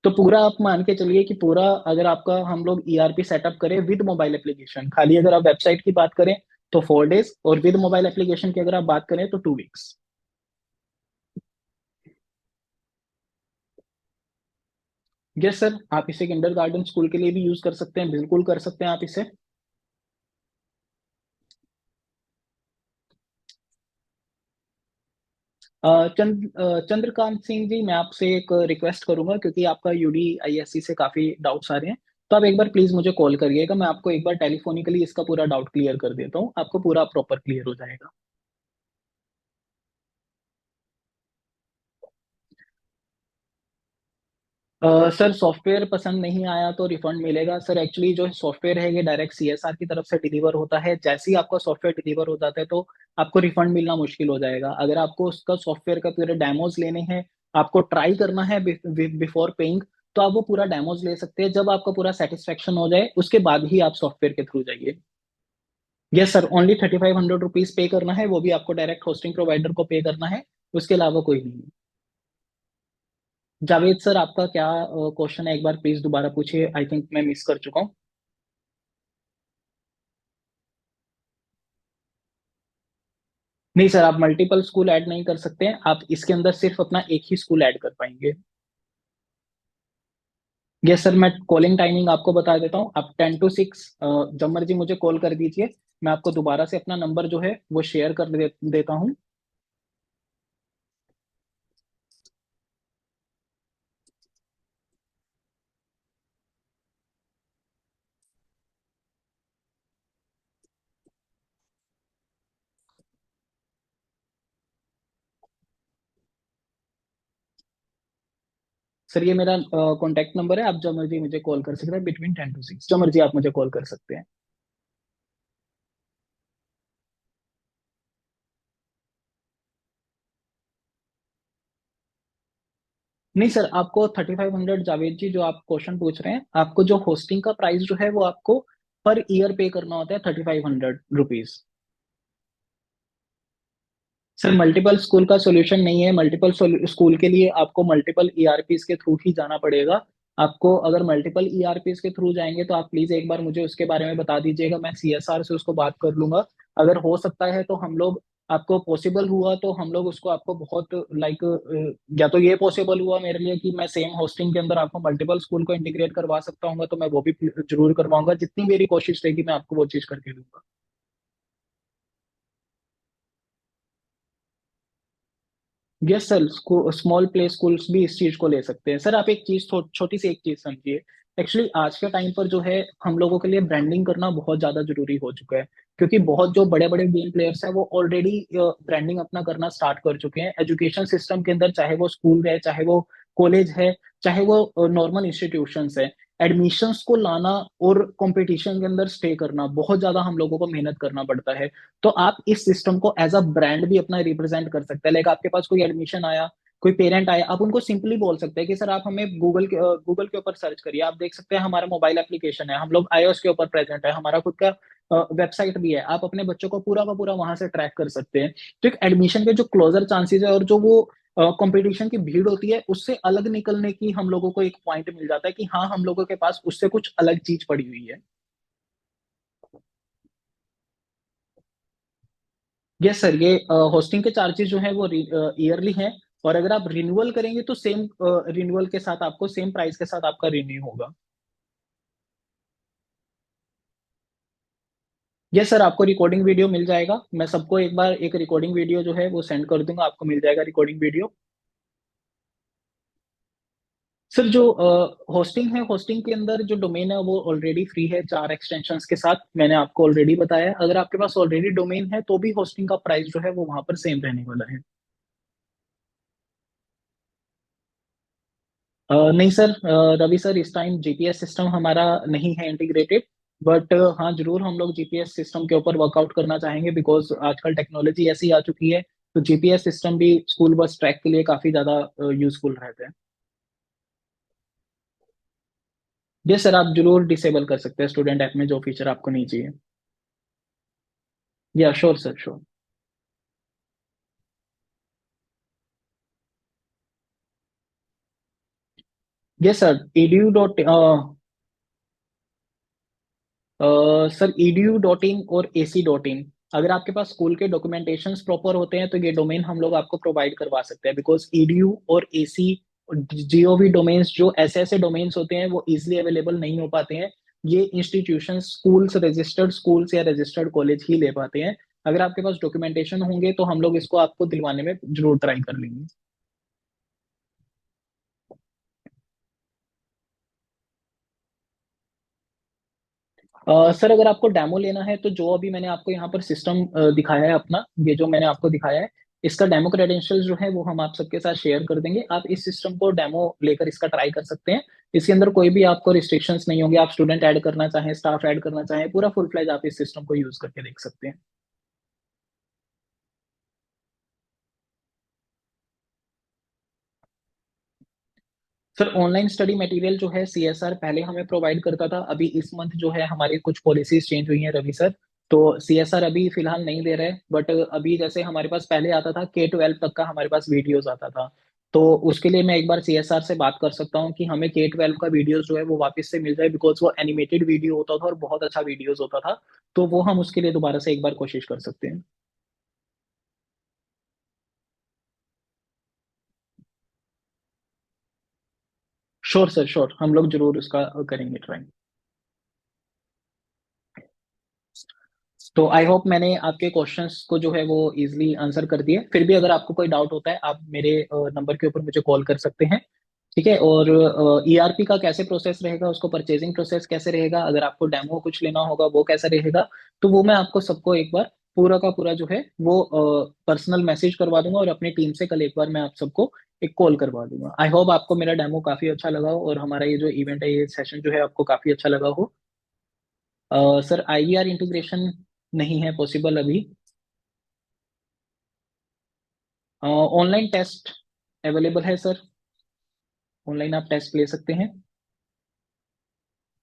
तो पूरा आप मान के चलिए कि पूरा अगर आपका हम लोग ईआरपी सेटअप करें विद मोबाइल एप्लीकेशन, खाली अगर आप वेबसाइट की बात करें तो 4 डेज, और विद मोबाइल एप्लीकेशन की अगर आप बात करें तो 2 वीक्स। यस सर, आप इसे किंडर गार्डन स्कूल के लिए भी यूज कर सकते हैं, बिल्कुल कर सकते हैं आप इसे। चंद्रकांत सिंह जी, मैं आपसे एक रिक्वेस्ट करूंगा क्योंकि आपका यूडीआईएससी से काफी डाउट्स आ रहे हैं, तो आप एक बार प्लीज मुझे कॉल करिएगा, मैं आपको एक बार टेलीफोनिकली इसका पूरा डाउट क्लियर कर देता हूँ, आपको पूरा प्रॉपर क्लियर हो जाएगा। सर सॉफ्टवेयर पसंद नहीं आया तो रिफंड मिलेगा सर। एक्चुअली जो सॉफ्टवेयर है ये डायरेक्ट सीएसआर की तरफ से डिलीवर होता है। जैसे ही आपका सॉफ्टवेयर डिलीवर हो जाता है तो आपको रिफंड मिलना मुश्किल हो जाएगा। अगर आपको उसका सॉफ्टवेयर का पूरे डेमोज लेने हैं, आपको ट्राई करना है बिफोर पेइंग, तो आप वो पूरा डेमोज ले सकते हैं। जब आपका पूरा सेटिस्फेक्शन हो जाए उसके बाद ही आप सॉफ्टवेयर के थ्रू जाइए। यस सर, ओनली 3500 रुपीज पे करना है, वो भी आपको डायरेक्ट होस्टिंग प्रोवाइडर को पे करना है, उसके अलावा कोई नहीं। जावेद सर, आपका क्या क्वेश्चन है, एक बार प्लीज दोबारा पूछिए, आई थिंक मैं मिस कर चुका हूँ। नहीं सर, आप मल्टीपल स्कूल ऐड नहीं कर सकते हैं, आप इसके अंदर सिर्फ अपना एक ही स्कूल ऐड कर पाएंगे। यस सर, मैं कॉलिंग टाइमिंग आपको बता देता हूँ। आप 10 to 6 जब मर्जी मुझे कॉल कर दीजिए। मैं आपको दोबारा से अपना नंबर जो है वो शेयर कर देता हूँ। सर ये मेरा कॉन्टैक्ट नंबर है, आप जब मर्जी मुझे कॉल कर सकते हैं, बिटवीन 10 to 6 जब मर्जी आप मुझे कॉल कर सकते हैं। नहीं सर, आपको 3500, जावेद जी जो आप क्वेश्चन पूछ रहे हैं, आपको जो होस्टिंग का प्राइस जो है वो आपको पर ईयर पे करना होता है, 3500 रुपीज। सर मल्टीपल स्कूल का सॉल्यूशन नहीं है। मल्टीपल स्कूल के लिए आपको मल्टीपल ईआरपीस के थ्रू ही जाना पड़ेगा। आपको अगर मल्टीपल ईआरपीस के थ्रू जाएंगे तो आप प्लीज एक बार मुझे उसके बारे में बता दीजिएगा, मैं सीएसआर से उसको बात कर लूंगा। अगर हो सकता है तो हम लोग, आपको पॉसिबल हुआ तो हम लोग उसको आपको बहुत लाइक, या तो ये पॉसिबल हुआ मेरे लिए कि मैं सेम होस्टिंग के अंदर आपको मल्टीपल स्कूल को इंटीग्रेट करवा सकता हूँ, तो मैं वो भी जरूर करवाऊंगा। जितनी मेरी कोशिश रहेगी मैं आपको वो चीज करके दूंगा। Yes sir, small play schools भी इस चीज को ले सकते हैं। सर आप एक चीज, छोटी सी एक चीज समझिए। एक्चुअली आज के टाइम पर जो है हम लोगों के लिए ब्रांडिंग करना बहुत ज्यादा जरूरी हो चुका है। क्योंकि बहुत जो बड़े बड़े गेम प्लेयर्स हैं वो ऑलरेडी ब्रांडिंग अपना करना स्टार्ट कर चुके हैं एजुकेशन सिस्टम के अंदर, चाहे वो स्कूल है, चाहे वो कॉलेज है, चाहे वो नॉर्मल इंस्टीट्यूशंस है। एडमिशन्स को लाना और कंपटीशन के अंदर स्टे करना, बहुत ज्यादा हम लोगों को मेहनत करना पड़ता है। तो आप इस सिस्टम को एज अ ब्रांड भी अपना रिप्रेजेंट कर सकते हैं। लाइक आपके पास कोई एडमिशन आया, कोई पेरेंट आया, आप उनको सिंपली बोल सकते हैं कि सर आप हमें गूगल के ऊपर सर्च करिए, आप देख सकते हैं हमारा मोबाइल एप्लीकेशन है, हम लोग iOS के ऊपर प्रेजेंट है, हमारा खुद का वेबसाइट भी है, आप अपने बच्चों को पूरा का पूरा वहां से ट्रैक कर सकते हैं। तो एक एडमिशन के जो क्लोजर चांसेस है और जो वो कंपटीशन की भीड़ होती है उससे अलग निकलने की हम लोगों को एक पॉइंट मिल जाता है कि हाँ हम लोगों के पास उससे कुछ अलग चीज पड़ी हुई है। यस सर, ये होस्टिंग के चार्जेस जो है वो ईयरली हैं। और अगर आप रिन्यूअल करेंगे तो सेम रिन्यूअल के साथ आपको सेम प्राइस के साथ आपका रिन्यू होगा। यस सर, आपको रिकॉर्डिंग वीडियो मिल जाएगा। मैं सबको एक बार एक रिकॉर्डिंग वीडियो जो है वो सेंड कर दूंगा, आपको मिल जाएगा रिकॉर्डिंग वीडियो। सर जो होस्टिंग है, होस्टिंग के अंदर जो डोमेन है वो ऑलरेडी फ्री है 4 एक्सटेंशंस के साथ, मैंने आपको ऑलरेडी बताया है। अगर आपके पास ऑलरेडी डोमेन है तो भी होस्टिंग का प्राइस जो है वो वहां पर सेम रहने वाला है। नहीं सर, रवि सर इस टाइम जीपीएस सिस्टम हमारा नहीं है इंटीग्रेटेड। बट हाँ जरूर हम लोग जीपीएस सिस्टम के ऊपर वर्कआउट करना चाहेंगे, बिकॉज आजकल टेक्नोलॉजी ऐसी आ चुकी है। तो जीपीएस सिस्टम भी स्कूल बस ट्रैक के लिए काफी ज्यादा यूजफुल रहते हैं। जी सर, आप जरूर डिसेबल कर सकते हैं स्टूडेंट ऐप में जो फीचर आपको नहीं चाहिए। या sure sir, sure. Yes sir, edu dot sir edu.in और ac.in, अगर आपके पास स्कूल के डॉक्यूमेंटेशंस प्रॉपर होते हैं तो ये डोमेन हम लोग आपको प्रोवाइड करवा सकते हैं। बिकॉज edu और ac जीओवी डोमेन्स जो ऐसे ऐसे डोमेन्स होते हैं वो इजिली अवेलेबल नहीं हो पाते हैं। ये इंस्टीट्यूशन स्कूल्स, रजिस्टर्ड स्कूल्स या रजिस्टर्ड कॉलेज ही ले पाते हैं। अगर आपके पास डॉक्यूमेंटेशन होंगे तो हम लोग इसको आपको दिलवाने में जरूर ट्राई कर लेंगे। सर अगर आपको डेमो लेना है तो जो अभी मैंने आपको यहाँ पर सिस्टम दिखाया है अपना, ये जो मैंने आपको दिखाया है, इसका डेमो क्रेडेंशियल जो है वो हम आप सबके साथ शेयर कर देंगे। आप इस सिस्टम को डेमो लेकर इसका ट्राई कर सकते हैं। इसके अंदर कोई भी आपको रिस्ट्रिक्शंस नहीं होंगे। आप स्टूडेंट ऐड करना चाहें, स्टाफ ऐड करना चाहें, पूरा फुल फ्लैज आप इस सिस्टम को यूज करके देख सकते हैं। सर ऑनलाइन स्टडी मटेरियल जो है सीएसआर पहले हमें प्रोवाइड करता था। अभी इस मंथ जो है हमारी कुछ पॉलिसीज चेंज हुई हैं रवि सर। तो सीएसआर अभी फिलहाल नहीं दे रहे, बट अभी जैसे हमारे पास पहले आता था K-12 तक का हमारे पास वीडियोस आता था। तो उसके लिए मैं एक बार सीएसआर से बात कर सकता हूँ कि हमें K-12 का वीडियोस जो है वो वापस से मिल जाए, बिकॉज वो एनिमेटेड वीडियो होता था और बहुत अच्छा वीडियोस होता था। तो वो हम उसके लिए दोबारा से एक बार कोशिश कर सकते हैं। श्योर सर, श्योर, हम लोग जरूर उसका करेंगे ट्राई। तो आई होप मैंने आपके क्वेश्चंस को जो है वो इजीली आंसर कर दिए। फिर भी अगर आपको कोई डाउट होता है आप मेरे नंबर के ऊपर मुझे कॉल कर सकते हैं। ठीक है। और ईआरपी का कैसे प्रोसेस रहेगा, उसको परचेजिंग प्रोसेस कैसे रहेगा, अगर आपको डेमो कुछ लेना होगा वो कैसा रहेगा, तो वो मैं आपको सबको एक बार पूरा का पूरा जो है वो पर्सनल मैसेज करवा दूंगा, और अपनी टीम से कल एक बार मैं आप सबको एक कॉल करवा दूंगा। आई होप आपको मेरा डेमो काफी अच्छा लगा हो और हमारा ये जो इवेंट है, ये सेशन जो है आपको काफी अच्छा लगा हो। सर आईवीआर इंटीग्रेशन नहीं है पॉसिबल अभी। ऑनलाइन टेस्ट अवेलेबल है सर। ऑनलाइन आप टेस्ट ले सकते हैं।